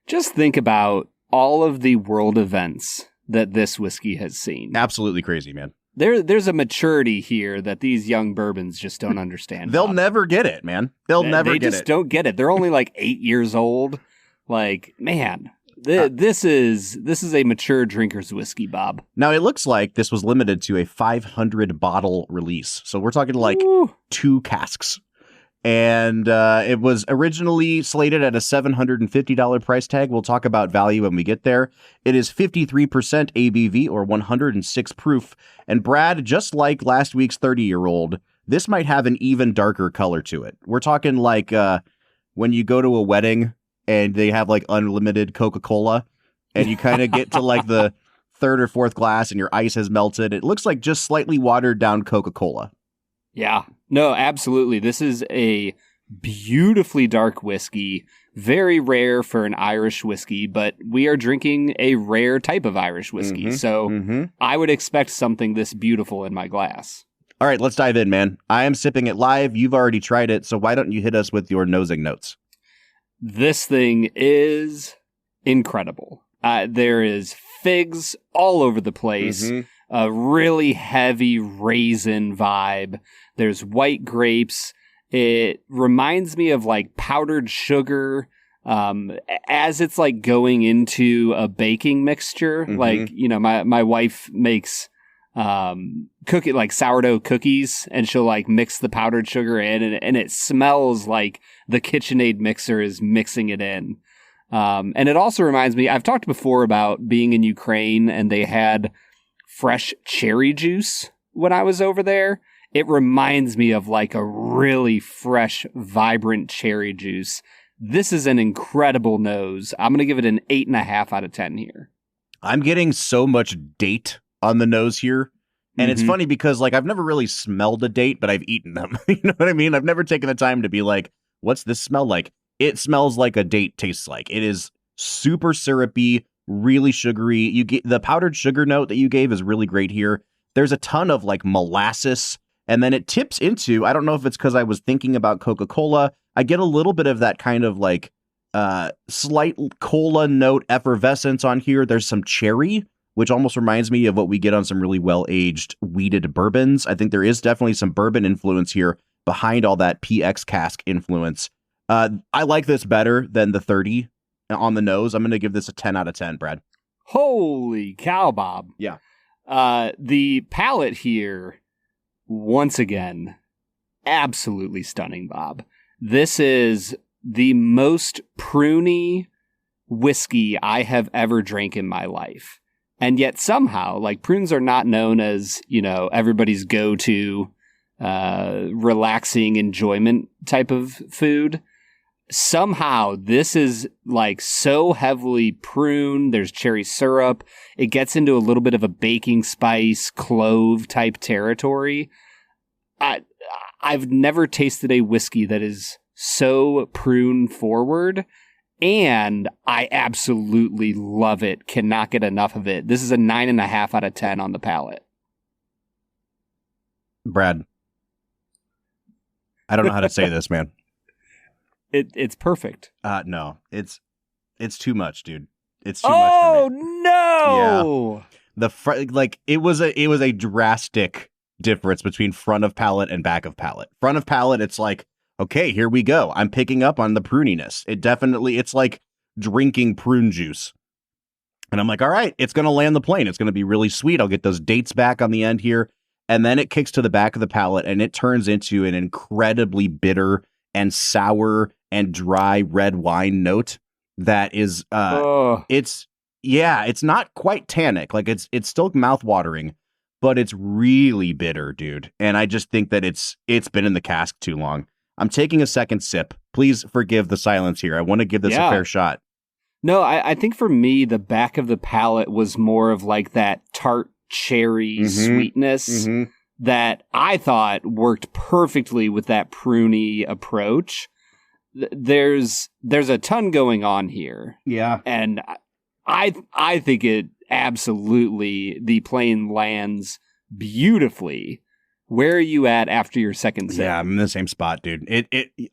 S4: Just think about all of the world events that this whiskey has seen.
S5: Absolutely crazy, man.
S4: There's a maturity here that these young bourbons just don't understand.
S5: They'll never get it, man. They
S4: just don't get it. They're only like 8 years old. Like, man, this is a mature drinker's whiskey, Bob.
S5: Now, it looks like this was limited to a 500 bottle release. So we're talking like 2 casks. And it was originally slated at a $750 price tag. We'll talk about value when we get there. It is 53% ABV or 106 proof. And Brad, just like last week's 30-year-old, this might have an even darker color to it. We're talking like when you go to a wedding and they have like unlimited Coca-Cola and you kind of get to like the third or fourth glass and your ice has melted. It looks like just slightly watered down Coca-Cola.
S4: Yeah, no, absolutely. This is a beautifully dark whiskey, very rare for an Irish whiskey, but we are drinking a rare type of Irish whiskey. So I would expect something this beautiful in my glass.
S5: All right, let's dive in, man. I am sipping it live. You've already tried it. So why don't you hit us with your nosing notes?
S4: This thing is incredible. There is figs all over the place. A really heavy raisin vibe. There's white grapes. It reminds me of like powdered sugar as it's like going into a baking mixture. Like, you know, my wife makes like sourdough cookies and she'll like mix the powdered sugar in and it smells like the KitchenAid mixer is mixing it in. And it also reminds me, I've talked before about being in Ukraine and they had fresh cherry juice when I was over there. It reminds me of like a really fresh, vibrant cherry juice. This is an incredible nose. I'm going to give it an 8.5 out of 10 here. I'm
S5: getting so much date on the nose here. And it's funny because like I've never really smelled a date, but I've eaten them. You know what I mean? I've never taken the time to be like, what's this smell like? It smells like a date tastes like. It is super syrupy, really sugary. You get the powdered sugar note that you gave is really great here. There's a ton of like molasses, and then it tips into, I don't know if it's because I was thinking about Coca-Cola. I get a little bit of that kind of like slight cola note effervescence on here. There's some cherry, which almost reminds me of what we get on some really well-aged wheated bourbons. I think there is definitely some bourbon influence here behind all that PX cask influence. I like this better than the 30 on the nose. I'm going to give this a 10 out of 10, Brad.
S4: Holy cow, Bob.
S5: Yeah.
S4: The palate here, once again, absolutely stunning, Bob. This is the most pruny whiskey I have ever drank in my life. And yet somehow, like, prunes are not known as, you know, everybody's go-to relaxing enjoyment type of food. somehow this is like so heavily prune. There's cherry syrup. It gets into a little bit of a baking spice, clove type territory. I've never tasted a whiskey that is so prune forward, and I absolutely love it. Cannot get enough of it. This is a 9.5 out of 10 on the palate.
S5: Brad, I don't know how to say this, man.
S4: It's perfect.
S5: No, it's too much, dude. It's too much for me.
S4: No!
S5: Yeah. It was a drastic difference between front of palate and back of palate. Front of palate, it's like, okay, here we go. I'm picking up on the pruniness. It's like drinking prune juice. And I'm like, all right, it's going to land the plane. It's going to be really sweet. I'll get those dates back on the end here. And then it kicks to the back of the palate and it turns into an incredibly bitter and sour and dry red wine note that is, it's not quite tannic. Like it's still mouth-watering, but it's really bitter, dude. And I just think that it's been in the cask too long. I'm taking a second sip. Please forgive the silence here. I want to give this a fair shot.
S4: No, I think for me, the back of the palate was more of like that tart cherry sweetness that I thought worked perfectly with that pruny approach. There's a ton going on here.
S5: Yeah.
S4: And I think it absolutely, the plane lands beautifully. Where are you at after your second sip?
S5: Yeah, I'm in the same spot, dude.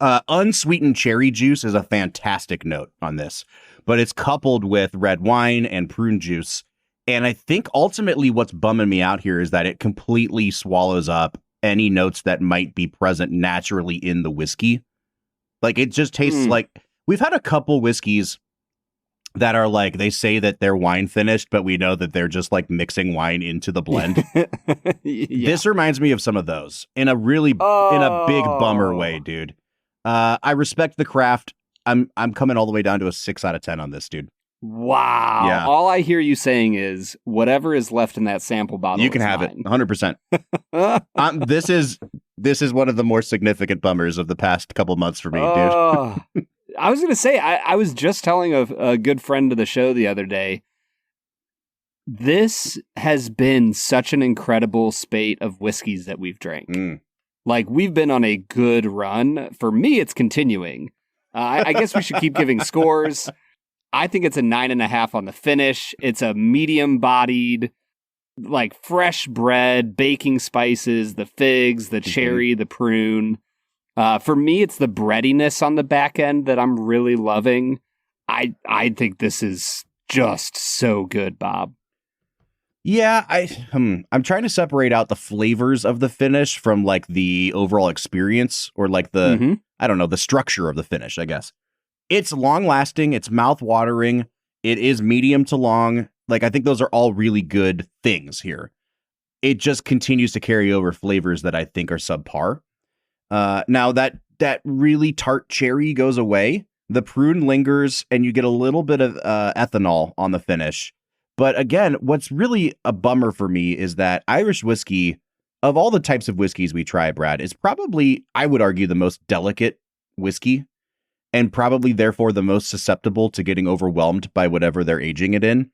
S5: Unsweetened cherry juice is a fantastic note on this, but it's coupled with red wine and prune juice. And I think ultimately what's bumming me out here is that it completely swallows up any notes that might be present naturally in the whiskey. Like it just tastes like we've had a couple whiskeys that are like, they say that they're wine finished, but we know that they're just like mixing wine into the blend. This reminds me of some of those in a really, in a big bummer way, dude. I respect the craft. I'm coming all the way down to a 6 out of 10 on this, dude.
S4: Wow.
S5: Yeah.
S4: All I hear you saying is whatever is left in that sample bottle.
S5: You can have
S4: mine.
S5: It 100%. This is one of the more significant bummers of the past couple months for me, dude.
S4: I was going to say, I was just telling a good friend of the show the other day, this has been such an incredible spate of whiskeys that we've drank. Like, we've been on a good run. For me, it's continuing. I guess we should keep giving scores. I think it's a 9.5 on the finish. It's a medium-bodied, like, fresh bread, baking spices, the figs, the cherry, the prune. For me, it's the breadiness on the back end that I'm really loving. I think this is just so good, Bob.
S5: Yeah, I'm trying to separate out the flavors of the finish from like the overall experience or like the, I don't know, the structure of the finish, I guess. It's long lasting. It's mouth watering. It is medium to long. Like, I think those are all really good things here. It just continues to carry over flavors that I think are subpar. Now that really tart cherry goes away, the prune lingers and you get a little bit of ethanol on the finish. But again, what's really a bummer for me is that Irish whiskey, of all the types of whiskeys we try, Brad, is probably, I would argue, the most delicate whiskey and probably therefore the most susceptible to getting overwhelmed by whatever they're aging it in.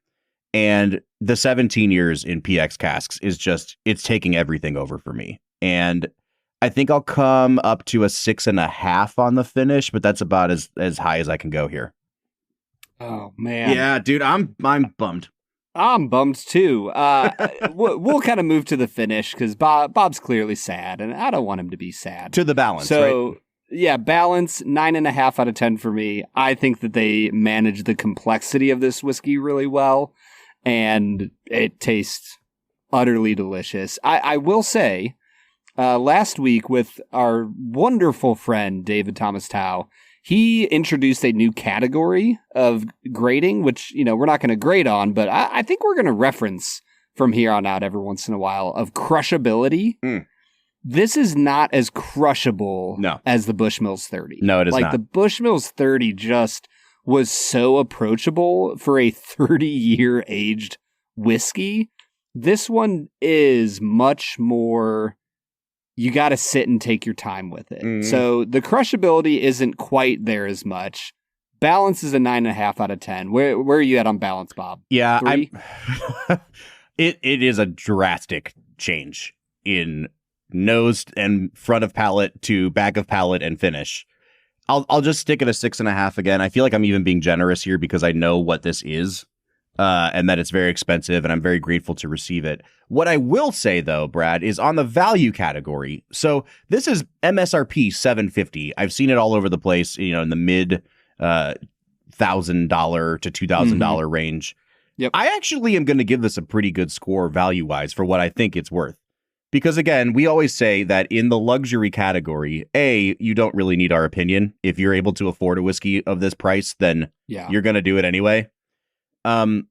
S5: And the 17 years in PX casks is just, it's taking everything over for me. And I think I'll come up to a 6.5 on the finish, but that's about as high as I can go here.
S4: Oh man.
S5: Yeah, dude, I'm bummed.
S4: I'm bummed too. We'll kind of move to the finish because Bob's clearly sad, and I don't want him to be sad.
S5: To the balance,
S4: so,
S5: right?
S4: Yeah, balance, 9.5 out of 10 for me. I think that they manage the complexity of this whiskey really well, and it tastes utterly delicious. I will say, last week with our wonderful friend, David Thomas Tao, he introduced a new category of grading, which, you know, we're not going to grade on, but I think we're going to reference from here on out every once in a while of crushability. This is not as crushable as the Bushmills 30.
S5: No, it is not.
S4: Like, the Bushmills 30 just was so approachable for a 30-year aged whiskey. This one is much more you got to sit and take your time with it.
S5: Mm.
S4: So the crushability isn't quite there as much. Balance is a 9.5 out of 10. Where are you at on balance, Bob?
S5: Yeah,
S4: 3?
S5: It is a drastic change in nose and front of palate to back of palate and finish. I'll just stick at a 6.5 again. I feel like I'm even being generous here because I know what this is, and that it's very expensive, and I'm very grateful to receive it. What I will say, though, Brad, is on the value category. So this is MSRP $750. I've seen it all over the place, in the mid $1,000 to $2,000 range.
S4: Yep.
S5: I actually am going to give this a pretty good score value-wise for what I think it's worth. Because, again, we always say that in the luxury category, you don't really need our opinion. If you're able to afford a whiskey of this price, then you're going to do it anyway. I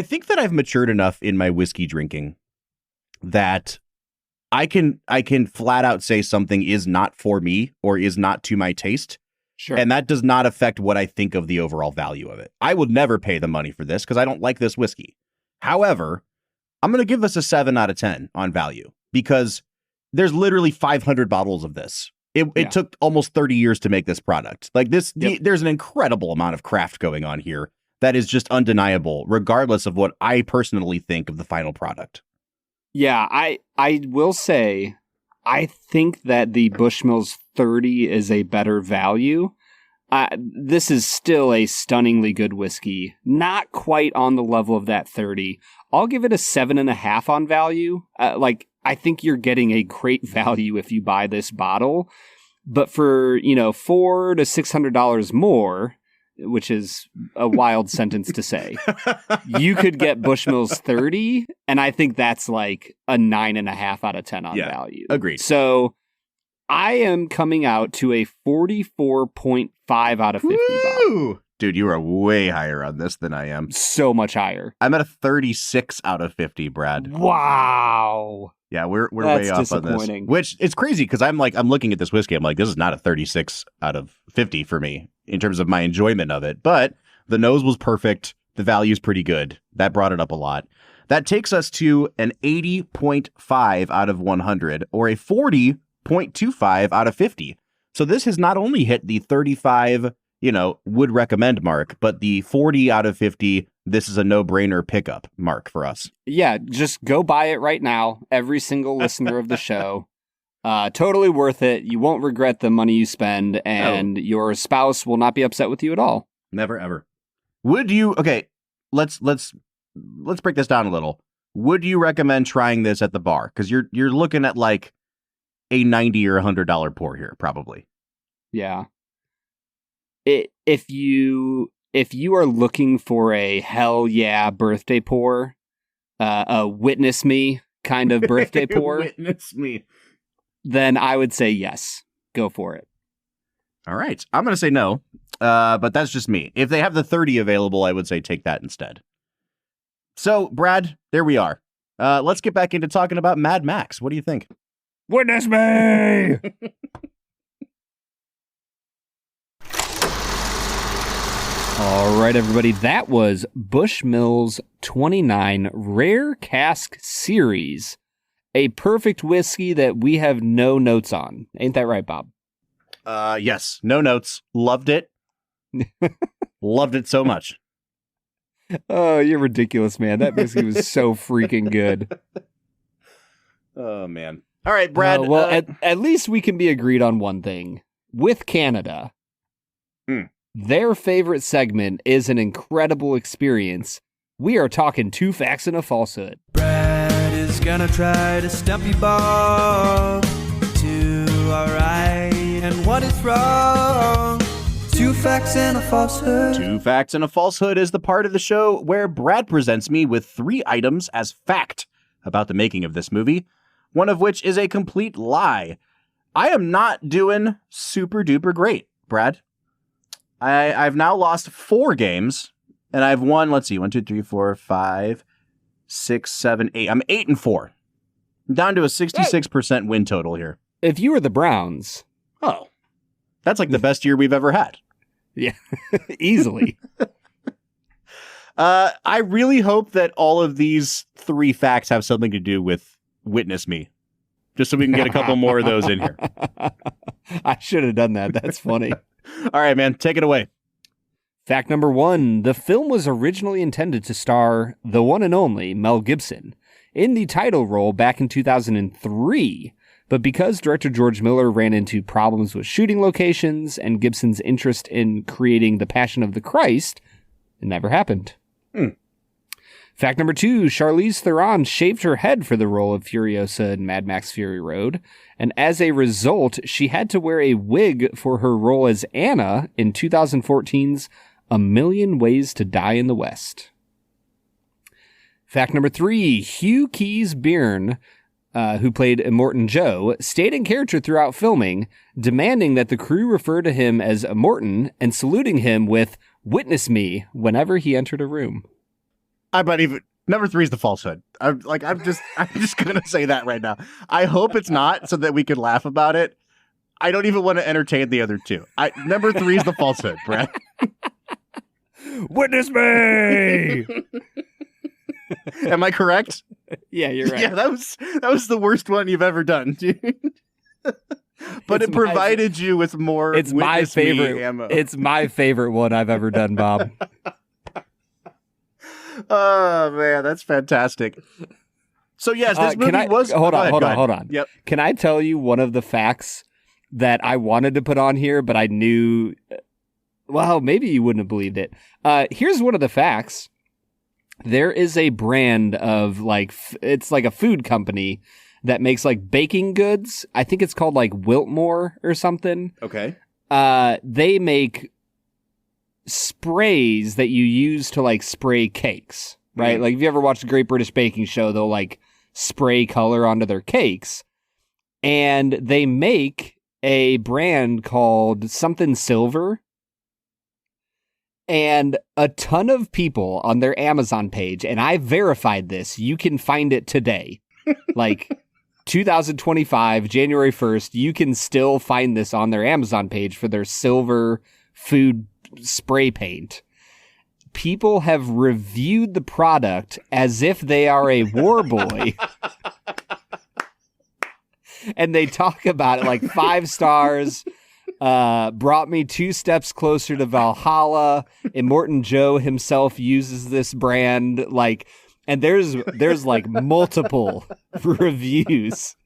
S5: think that I've matured enough in my whiskey drinking that I can flat out say something is not for me or is not to my taste.
S4: Sure.
S5: And that does not affect what I think of the overall value of it. I would never pay the money for this because I don't like this whiskey. However, I'm going to give this a 7 out of 10 on value because there's literally 500 bottles of this. It took almost 30 years to make this product. Like this, there's an incredible amount of craft going on here that is just undeniable, regardless of what I personally think of the final product.
S4: Yeah, I will say, I think that the Bushmills 30 is a better value. This is still a stunningly good whiskey. Not quite on the level of that 30. I'll give it a 7.5 on value. I think you're getting a great value if you buy this bottle. But for, $400 to $600 more, which is a wild sentence to say, you could get Bushmills 30, and I think that's like a 9.5 out of 10 on value.
S5: Agreed.
S4: So I am coming out to a 44.5 out of 50.
S5: Woo! Bob. Dude, you are way higher on this than I am.
S4: So much higher.
S5: I'm at a 36 out of 50, Brad.
S4: Wow.
S5: Yeah, we're
S4: That's
S5: way off on this. Which it's crazy because I'm looking at this whiskey. I'm like, this is not a 36 out of 50 for me in terms of my enjoyment of it. But the nose was perfect. The value's pretty good. That brought it up a lot. That takes us to an 80.5 out of 100 or a 40.25 out of 50. So this has not only hit the 35, would recommend mark, but the 40 out of 50, this is a no-brainer pickup mark for us.
S4: Yeah, just go buy it right now. Every single listener of the show. Totally worth it. You won't regret the money you spend, and your spouse will not be upset with you at all.
S5: Never, ever. Would you, okay, let's break this down a little. Would you recommend trying this at the bar? Because you're looking at like a $90 or $100 pour here, probably.
S4: Yeah. If you are looking for a hell yeah birthday pour, a witness me kind of birthday pour,
S5: witness me,
S4: then I would say yes, go for it.
S5: All right, I'm gonna say no, but that's just me. If they have the 30 available, I would say take that instead. So, Brad, there we are. Let's get back into talking about Mad Max. What do you think?
S4: Witness me. All right, everybody, that was Bushmills 29 Rare Cask Series, a perfect whiskey that we have no notes on. Ain't that right, Bob?
S5: Yes, no notes. Loved it. Loved it so much.
S4: Oh, you're ridiculous, man. That whiskey was so freaking good.
S5: Oh, man. All right, Brad.
S4: At least we can be agreed on one thing. With Canada, their favorite segment is an incredible experience. We are talking 2 facts and a falsehood.
S2: Brad is gonna try to stump you, Bob, to all right and what is wrong. 2 facts and a falsehood.
S5: 2 facts and a falsehood is the part of the show where Brad presents me with 3 items as fact about the making of this movie, one of which is a complete lie. I am not doing super duper great, Brad. I've now lost 4 games, and I've won, let's see, 1, 2, 3, 4, 5, 6, 7, 8. I'm 8-4. I'm down to a 66% win total here.
S4: If you were the Browns.
S5: Oh, that's like the best year we've ever had.
S4: Yeah, easily.
S5: I really hope that all of these 3 facts have something to do with Witness Me. just so we can get a couple more of those in here.
S4: I should have done that. That's funny.
S5: All right, man, take it away.
S4: Fact number 1, the film was originally intended to star the one and only Mel Gibson in the title role back in 2003, but because director George Miller ran into problems with shooting locations and Gibson's interest in creating The Passion of the Christ, it never happened. Fact number 2, Charlize Theron shaved her head for the role of Furiosa in Mad Max Fury Road, and as a result, she had to wear a wig for her role as Anna in 2014's A Million Ways to Die in the West. Fact number 3, Hugh Keys Byrne, who played Immortan Joe, stayed in character throughout filming, demanding that the crew refer to him as Immortan and saluting him with "Witness me" whenever he entered a room.
S5: Number 3 is the falsehood. I'm just gonna say that right now. I hope it's not, so that we can laugh about it. I don't even want to entertain the other two. Number 3 is the falsehood, Brad.
S4: Witness me!
S5: Am I correct?
S4: Yeah, you're right.
S5: Yeah, that was the worst one you've ever done, dude. But it provided you with more.
S4: It's my favorite
S5: ammo.
S4: It's my favorite one I've ever done, Bob.
S5: Oh man, that's fantastic. So yes, this movie was.
S4: Hold on.
S5: Yep.
S4: Can I tell you one of the facts that I wanted to put on here, but I knew? Well, maybe you wouldn't have believed it. Here's one of the facts. There is a brand of it's like a food company that makes like baking goods. I think it's called like Wiltmore or something.
S5: Okay.
S4: They make sprays that you use to like spray cakes, right? Like if you ever watched the Great British Baking Show, they'll like spray color onto their cakes. And they make a brand called something silver. And a ton of people on their Amazon page, and I verified this, you can find it today. Like 2025, January 1st, you can still find this on their Amazon page for their silver food spray paint. People have reviewed the product as if they are a war boy. And they talk about it like 5 stars. Brought me 2 steps closer to Valhalla. Immortan Joe himself uses this brand, and there's like multiple reviews.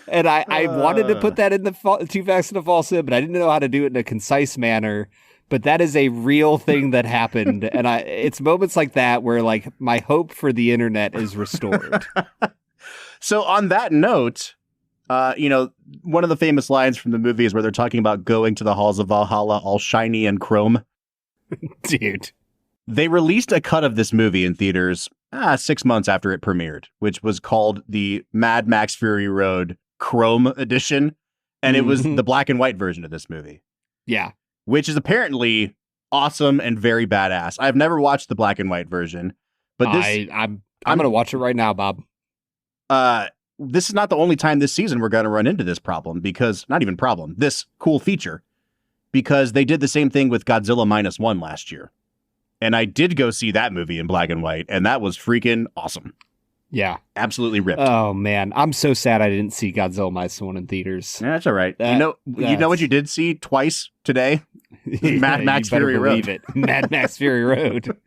S4: And I wanted to put that in the 2 facts and a falsehood, but I didn't know how to do it in a concise manner. But that is a real thing that happened, and it's moments like that where like my hope for the internet is restored.
S5: So on that note. One of the famous lines from the movie is where they're talking about going to the halls of Valhalla all shiny and chrome.
S4: Dude.
S5: They released a cut of this movie in theaters 6 months after it premiered, which was called the Mad Max Fury Road Chrome Edition. And it was the black and white version of this movie.
S4: Yeah.
S5: Which is apparently awesome and very badass. I've never watched the black and white version, but this...
S4: I'm going to watch it right now, Bob.
S5: This is not the only time this season we're going to run into this problem this cool feature, because they did the same thing with Godzilla -1 last year. And I did go see that movie in black and white, and that was freaking awesome.
S4: Yeah.
S5: Absolutely ripped.
S4: Oh, man. I'm so sad I didn't see Godzilla -1 in theaters.
S5: Yeah, that's all right. You know what you did see twice today? Mad Max Fury Road.
S4: It. Mad Max Fury Road.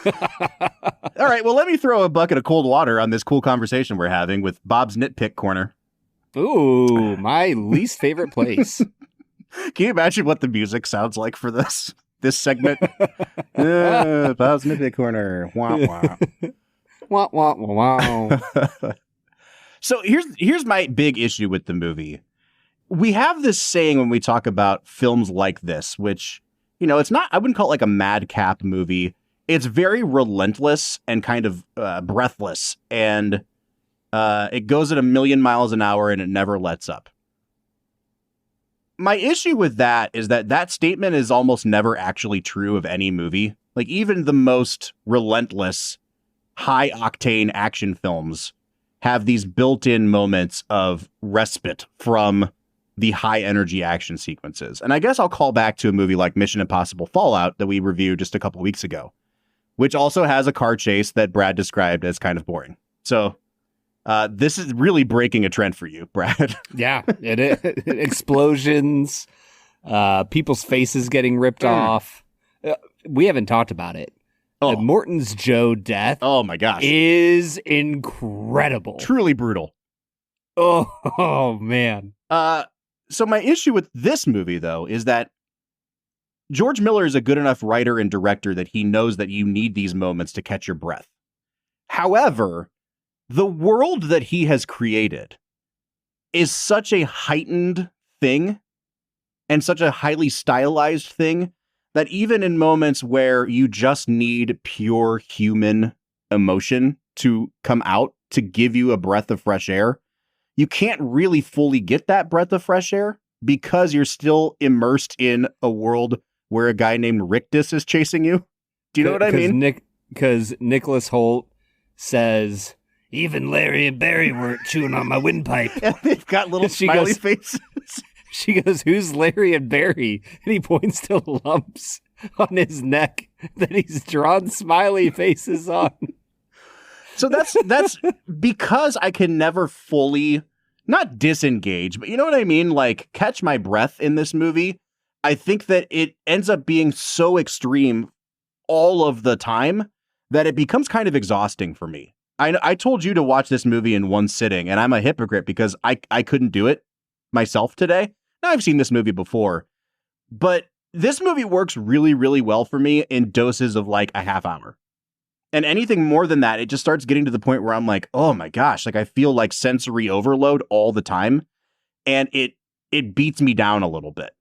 S5: All right, well, let me throw a bucket of cold water on this cool conversation we're having with Bob's Nitpick Corner.
S4: Ooh, my least favorite place.
S5: Can you imagine what the music sounds like for this segment? Bob's Nitpick Corner. Wah, wah.
S4: Wah, wah, wah, wah.
S5: So here's my big issue with the movie. We have this saying when we talk about films like this, which, it's not, I wouldn't call it like a madcap movie. It's very relentless and kind of breathless, and it goes at 1,000,000 miles an hour and it never lets up. My issue with that is that statement is almost never actually true of any movie. Like even the most relentless, high-octane action films have these built-in moments of respite from the high-energy action sequences. And I guess I'll call back to a movie like Mission Impossible Fallout that we reviewed just a couple weeks ago, which also has a car chase that Brad described as kind of boring. So This is really breaking a trend for you, Brad.
S4: Yeah, it is. Explosions, people's faces getting ripped off. We haven't talked about it. Morton's Joe death.
S5: Oh my gosh,
S4: is incredible.
S5: Truly brutal.
S4: Oh man.
S5: So my issue with this movie, though, is that George Miller is a good enough writer and director that he knows that you need these moments to catch your breath. However, the world that he has created is such a heightened thing and such a highly stylized thing that even in moments where you just need pure human emotion to come out to give you a breath of fresh air, you can't really fully get that breath of fresh air because you're still immersed in a world where a guy named Rictus is chasing you. Do you know what I mean?
S4: Because Nicholas Hoult says, even Larry and Barry weren't chewing on my windpipe.
S5: And they've got little smiley faces.
S4: She goes, who's Larry and Barry? And he points to lumps on his neck that he's drawn smiley faces on.
S5: So that's because I can never fully, not disengage, but you know what I mean? Like, catch my breath in this movie. I think that it ends up being so extreme all of the time that it becomes kind of exhausting for me. I told you to watch this movie in one sitting, and I'm a hypocrite because I couldn't do it myself today. Now, I've seen this movie before, but this movie works really, really well for me in doses of like a half hour. And anything more than that, it just starts getting to the point where I'm like, oh my gosh, like I feel like sensory overload all the time. And it beats me down a little bit.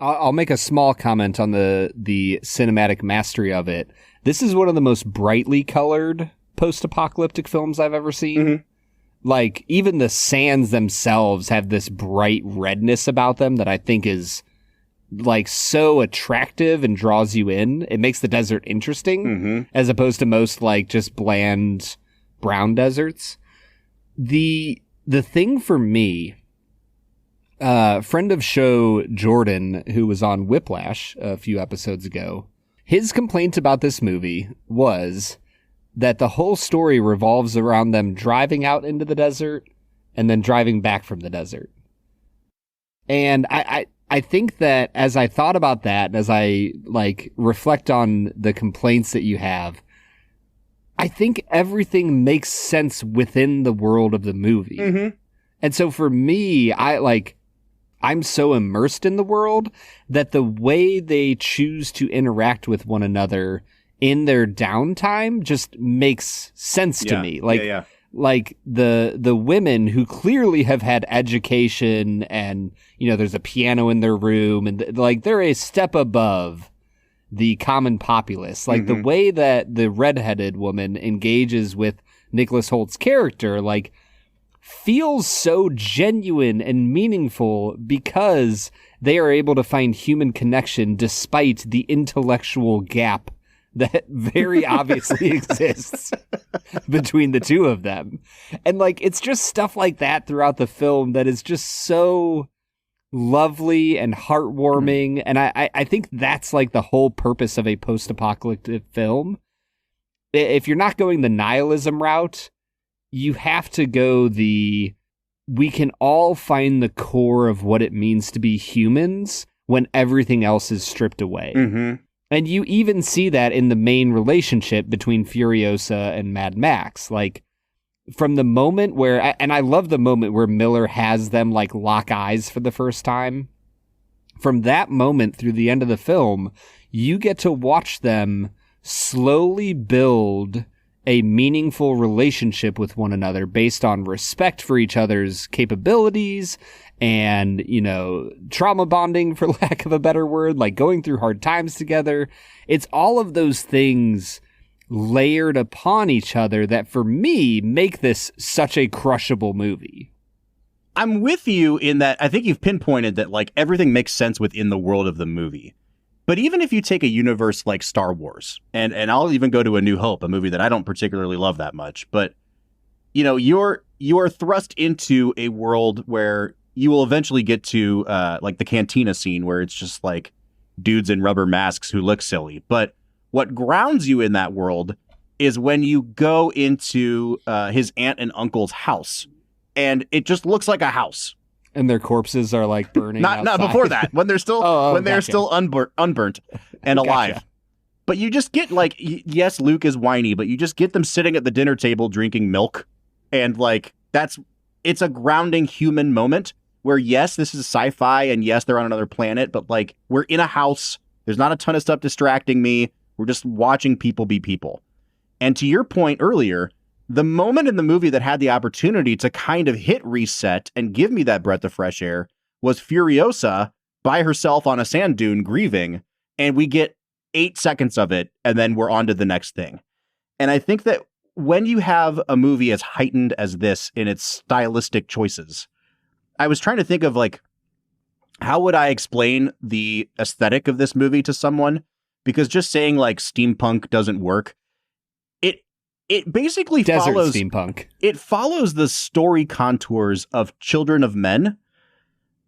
S4: I'll make a small comment on the cinematic mastery of it. This is one of the most brightly colored post-apocalyptic films I've ever seen. Mm-hmm. Like, even the sands themselves have this bright redness about them that I think is like so attractive and draws you in. It makes the desert interesting as opposed to most like just bland brown deserts. The thing for me, friend of show Jordan, who was on Whiplash a few episodes ago, his complaint about this movie was that the whole story revolves around them driving out into the desert and then driving back from the desert. And I think that as I thought about that, and as I like reflect on the complaints that you have, I think everything makes sense within the world of the movie. Mm-hmm. And so for me, I'm so immersed in the world that the way they choose to interact with one another in their downtime just makes sense to me. Like the women who clearly have had education and, you know, there's a piano in their room and like they're a step above the common populace. Like the way that the redheaded woman engages with Nicholas Holt's character, like feels so genuine and meaningful because they are able to find human connection despite the intellectual gap that very obviously exists between the two of them. And like, it's just stuff like that throughout the film that is just so lovely and heartwarming. And I think that's like the whole purpose of a post-apocalyptic film. If you're not going the nihilism route, you have to go we can all find the core of what it means to be humans when everything else is stripped away. Mm-hmm. And you even see that in the main relationship between Furiosa and Mad Max. Like, from the moment where, and I love the moment where Miller has them, like, lock eyes for the first time. From that moment through the end of the film, you get to watch them slowly build a meaningful relationship with one another based on respect for each other's capabilities and, you know, trauma bonding, for lack of a better word, like going through hard times together. It's all of those things layered upon each other that, for me, make this such a crushable movie.
S5: I'm with you in that I think you've pinpointed that, like, everything makes sense within the world of the movie. But even if you take a universe like Star Wars, and I'll even go to A New Hope, a movie that I don't particularly love that much, but, you know, you're thrust into a world where you will eventually get to, like, the cantina scene where it's just, like, dudes in rubber masks who look silly. But what grounds you in that world is when you go into his aunt and uncle's house, and it just looks like a house.
S4: And their corpses are like burning.
S5: Not before that, when they're still they're still unburnt and alive.
S4: Gotcha.
S5: But you just get like, yes, Luke is whiny, but you just get them sitting at the dinner table drinking milk, and like it's a grounding human moment where yes, this is sci-fi, and yes, they're on another planet, but like we're in a house. There's not a ton of stuff distracting me. We're just watching people be people. And to your point earlier, the moment in the movie that had the opportunity to kind of hit reset and give me that breath of fresh air was Furiosa by herself on a sand dune grieving, and we get 8 seconds of it, and then we're on to the next thing. And I think that when you have a movie as heightened as this in its stylistic choices, I was trying to think of like, how would I explain the aesthetic of this movie to someone? Because just saying like steampunk doesn't work. It basically
S4: Desert
S5: follows
S4: steampunk.
S5: It follows the story contours of Children of Men.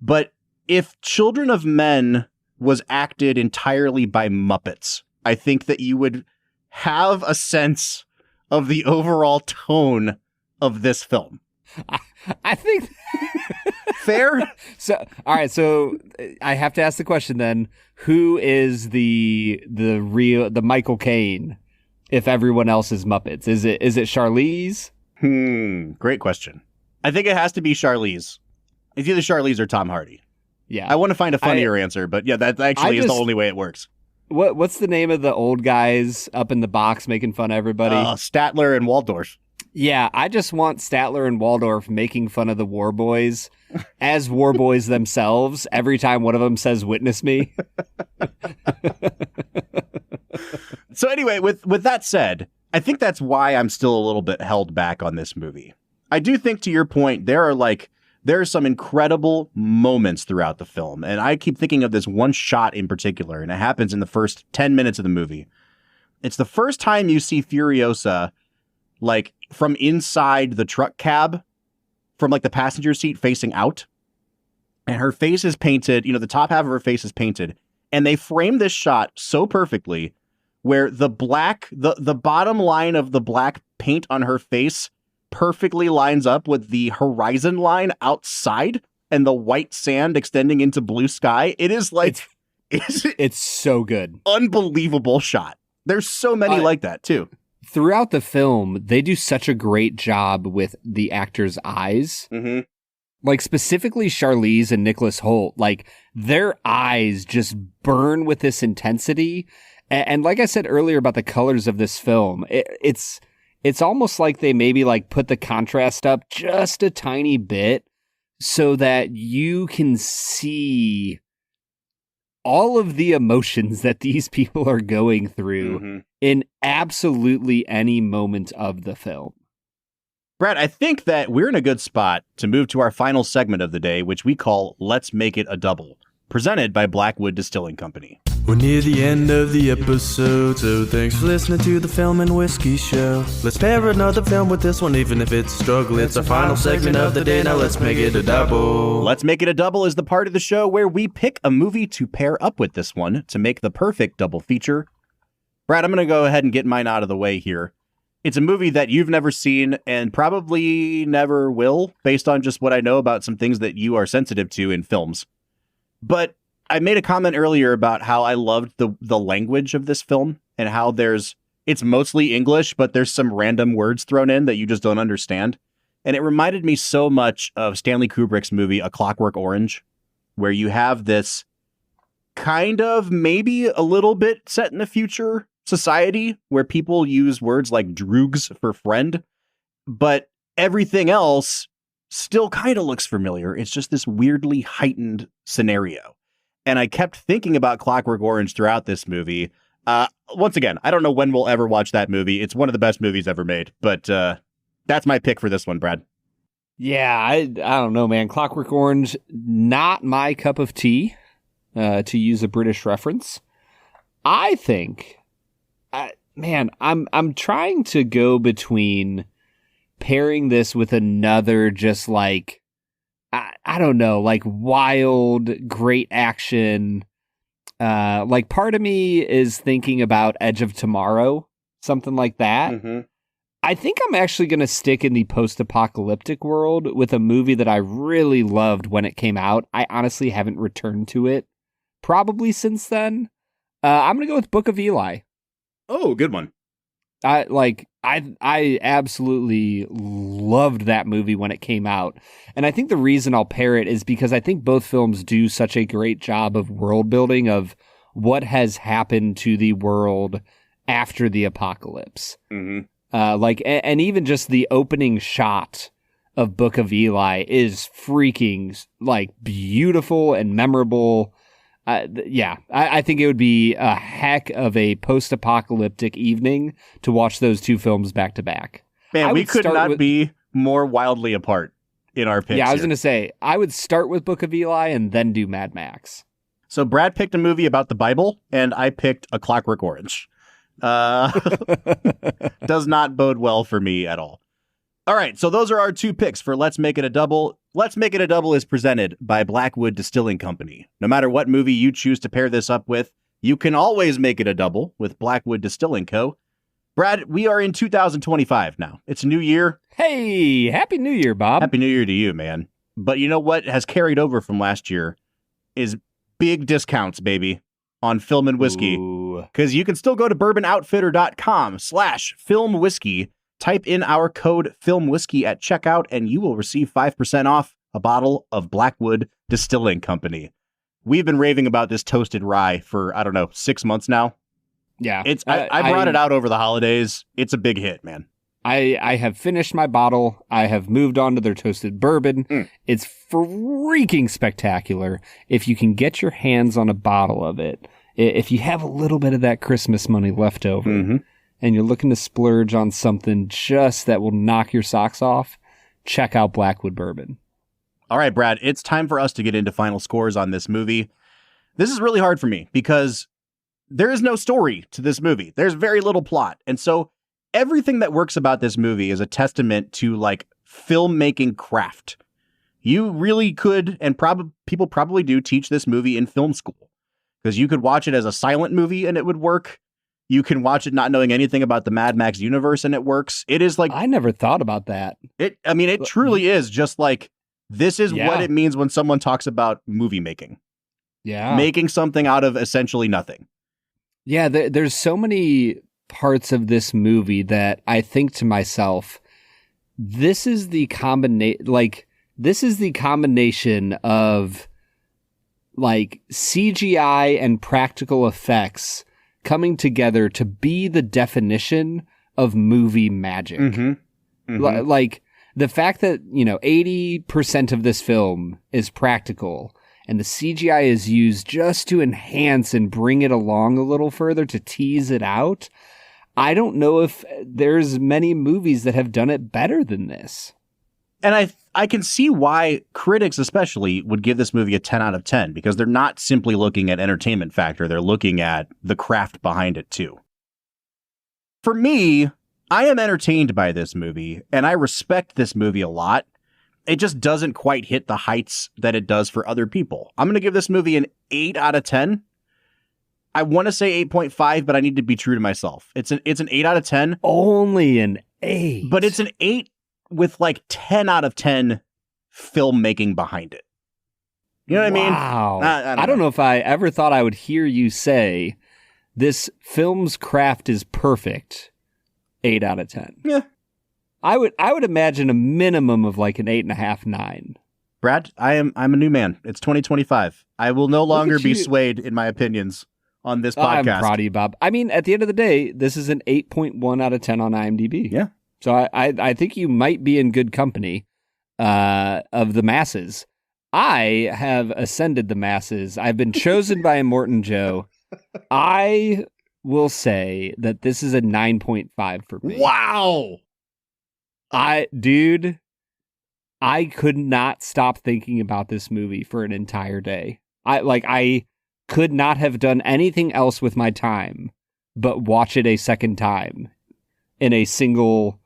S5: But if Children of Men was acted entirely by Muppets, I think that you would have a sense of the overall tone of this film.
S4: I think
S5: Fair?
S4: so. All right, so I have to ask the question then: who is the Michael Caine? If everyone else is Muppets, is it Charlize?
S5: Great question. I think it has to be Charlize. It's either Charlize or Tom Hardy.
S4: Yeah,
S5: I want to find a funnier answer, but yeah, that actually is the only way it works.
S4: What's the name of the old guys up in the box making fun of everybody?
S5: Statler and Waldorf.
S4: Yeah, I just want Statler and Waldorf making fun of the War Boys as War Boys themselves every time one of them says "witness me."
S5: So anyway, with that said, I think that's why I'm still a little bit held back on this movie. I do think, to your point, there are some incredible moments throughout the film, and I keep thinking of this one shot in particular, and it happens in the first 10 minutes of the movie. It's the first time you see Furiosa, like, from inside the truck cab, from, like, the passenger seat facing out, and her face is painted, the top half of her face is painted, and they frame this shot so perfectly where the bottom line of the black paint on her face perfectly lines up with the horizon line outside and the white sand extending into blue sky. It is like,
S4: it's so good.
S5: Unbelievable shot. There's so many like that too.
S4: Throughout the film, they do such a great job with the actors' eyes.
S5: Mm-hmm.
S4: Like specifically Charlize and Nicholas Hoult, like their eyes just burn with this intensity. And like I said earlier about the colors of this film, it's almost like they maybe like put the contrast up just a tiny bit so that you can see all of the emotions that these people are going through in absolutely any moment of the film.
S5: Brad, I think that we're in a good spot to move to our final segment of the day, which we call Let's Make It a Double, presented by Blackwood Distilling Company.
S2: We're near the end of the episode, so thanks for listening to the Film and Whiskey Show. Let's pair another film with this one, even if it's a struggle. It's our final segment of the day, now let's make it a double.
S5: Let's Make It a Double is the part of the show where we pick a movie to pair up with this one to make the perfect double feature. Brad, I'm going to go ahead and get mine out of the way here. It's a movie that you've never seen and probably never will, based on just what I know about some things that you are sensitive to in films. But I made a comment earlier about how I loved the language of this film and how it's mostly English, but there's some random words thrown in that you just don't understand. And it reminded me so much of Stanley Kubrick's movie, A Clockwork Orange, where you have this kind of maybe a little bit set in the future society where people use words like droogs for friend, but everything else still kind of looks familiar. It's just this weirdly heightened scenario. And I kept thinking about Clockwork Orange throughout this movie. Once again, I don't know when we'll ever watch that movie. It's one of the best movies ever made, but that's my pick for this one, Brad.
S4: Yeah, I don't know, man. Clockwork Orange, not my cup of tea, to use a British reference. I think, I'm trying to go between pairing this with another just like, I don't know, like wild, great action. Like part of me is thinking about Edge of Tomorrow, something like that.
S5: Mm-hmm.
S4: I think I'm actually going to stick in the post-apocalyptic world with a movie that I really loved when it came out. I honestly haven't returned to it probably since then. I'm going to go with Book of Eli.
S5: Oh, good one.
S4: I absolutely loved that movie when it came out. And I think the reason I'll pair it is because I think both films do such a great job of world building of what has happened to the world after the apocalypse.
S5: Mm-hmm.
S4: And even just the opening shot of Book of Eli is freaking like beautiful and memorable. I think it would be a heck of a post-apocalyptic evening to watch those two films back to back.
S5: Man, we could not be more wildly apart in our picks.
S4: Yeah, I was going to say, I would start with Book of Eli and then do Mad Max.
S5: So Brad picked a movie about the Bible, and I picked A Clockwork Orange. Does not bode well for me at all. All right, so those are our two picks for Let's Make It a Double. Let's Make It a Double is presented by Blackwood Distilling Company. No matter what movie you choose to pair this up with, you can always make it a double with Blackwood Distilling Co. Brad, we are in 2025 now. It's a new year.
S4: Hey, Happy New Year, Bob.
S5: Happy New Year to you, man. But you know what has carried over from last year is big discounts, baby, on film and whiskey. Because you can still go to bourbonoutfitter.com/filmwhiskey, type in our code FILMWHISKEY at checkout, and you will receive 5% off a bottle of Blackwood Distilling Company. We've been raving about this toasted rye for, 6 months now.
S4: Yeah.
S5: I brought it out over the holidays. It's a big hit, man.
S4: I have finished my bottle. I have moved on to their toasted bourbon. It's freaking spectacular. If you can get your hands on a bottle of it, if you have a little bit of that Christmas money left over, and you're looking to splurge on something just that will knock your socks off, check out Blackwood Bourbon.
S5: All right, Brad, it's time for us to get into final scores on this movie. This is really hard for me because there is no story to this movie. There's very little plot. And so everything that works about this movie is a testament to like filmmaking craft. You really could, and people probably do, teach this movie in film school because you could watch it as a silent movie and it would work. You can watch it not knowing anything about the Mad Max universe and it works. It is like,
S4: I never thought about that.
S5: It truly is just like, this is what it means when someone talks about movie making.
S4: Yeah.
S5: Making something out of essentially nothing.
S4: Yeah, there's so many parts of this movie that I think to myself, this is the combination of like CGI and practical effects coming together to be the definition of movie magic. Like the fact that, 80% of this film is practical and the CGI is used just to enhance and bring it along a little further to tease it out. I don't know if there's many movies that have done it better than this.
S5: And I can see why critics especially would give this movie a 10 out of 10 because they're not simply looking at entertainment factor. They're looking at the craft behind it too. For me, I am entertained by this movie and I respect this movie a lot. It just doesn't quite hit the heights that it does for other people. I'm going to give this movie an 8 out of 10. I want to say 8.5, but I need to be true to myself. It's an 8 out of 10.
S4: Only an 8.
S5: But it's an 8 with like 10 out of 10 filmmaking behind it. You know what I mean?
S4: Wow. I don't know if I ever thought I would hear you say this film's craft is perfect. 8 out of 10.
S5: Yeah.
S4: I would imagine a minimum of like an 8.5, 9.
S5: Brad, I'm a new man. It's 2025. I will no longer be swayed in my opinions on this podcast.
S4: I'm proud of you, Bob. I mean, at the end of the day, this is an 8.1 out of 10 on IMDb.
S5: Yeah.
S4: So I think you might be in good company of the masses. I have ascended the masses. I've been chosen by Immortan Joe. I will say that this is a 9.5 for me.
S5: Wow.
S4: I could not stop thinking about this movie for an entire day. I could not have done anything else with my time but watch it a second time in a single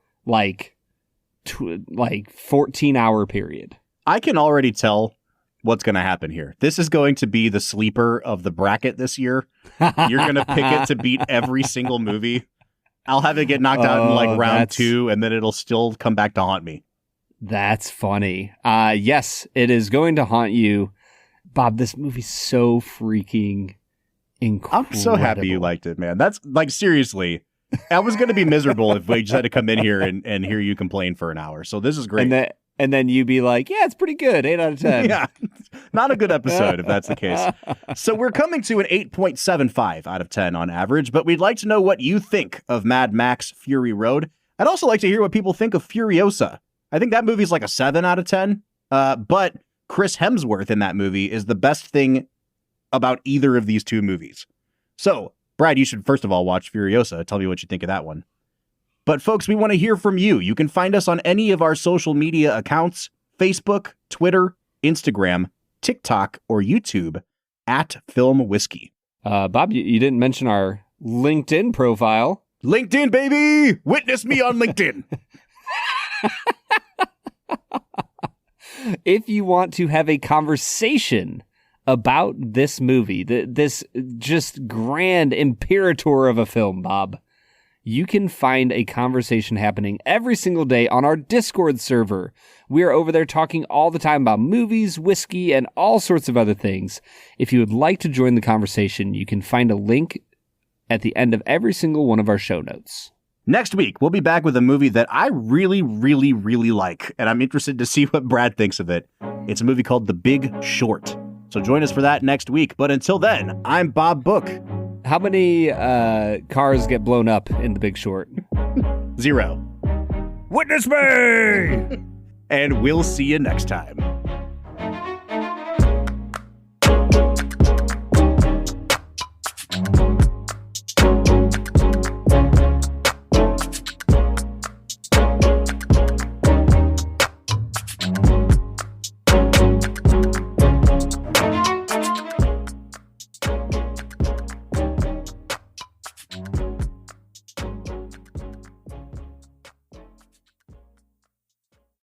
S4: 14-hour period.
S5: I can already tell what's going to happen here. This is going to be the sleeper of the bracket this year. You're going to pick it to beat every single movie. I'll have it get knocked out in like round
S4: that's-
S5: 2, and then it'll still come back to haunt me.
S4: That's funny. Yes, it is going to haunt you. Bob, this movie's so freaking incredible.
S5: I'm so happy you liked it, man. That's like, seriously, I was going to be miserable if we just had to come in here and hear you complain for an hour. So this is great.
S4: And then you be like, yeah, it's pretty good. 8 out of 10.
S5: Yeah, not a good episode if that's the case. So we're coming to an 8.75 out of 10 on average, but we'd like to know what you think of Mad Max Fury Road. I'd also like to hear what people think of Furiosa. I think that movie's like a 7 out of 10, but Chris Hemsworth in that movie is the best thing about either of these two movies. So, Brad, you should first of all watch Furiosa. Tell me what you think of that one. But folks, we want to hear from you. You can find us on any of our social media accounts, Facebook, Twitter, Instagram, TikTok, or YouTube at Film Whiskey.
S4: Bob, you didn't mention our LinkedIn profile.
S5: LinkedIn, baby! Witness me on LinkedIn.
S4: If you want to have a conversation about this movie, this just grand imperator of a film, Bob, you can find a conversation happening every single day on our Discord server. We are over there talking all the time about movies, whiskey, and all sorts of other things. If you would like to join the conversation, you can find a link at the end of every single one of our show notes.
S5: Next week, we'll be back with a movie that I really, really, really like, and I'm interested to see what Brad thinks of it. It's a movie called The Big Short. So join us for that next week. But until then, I'm Bob Book.
S4: How many cars get blown up in The Big Short?
S5: 0.
S4: Witness me!
S5: And we'll see you next time.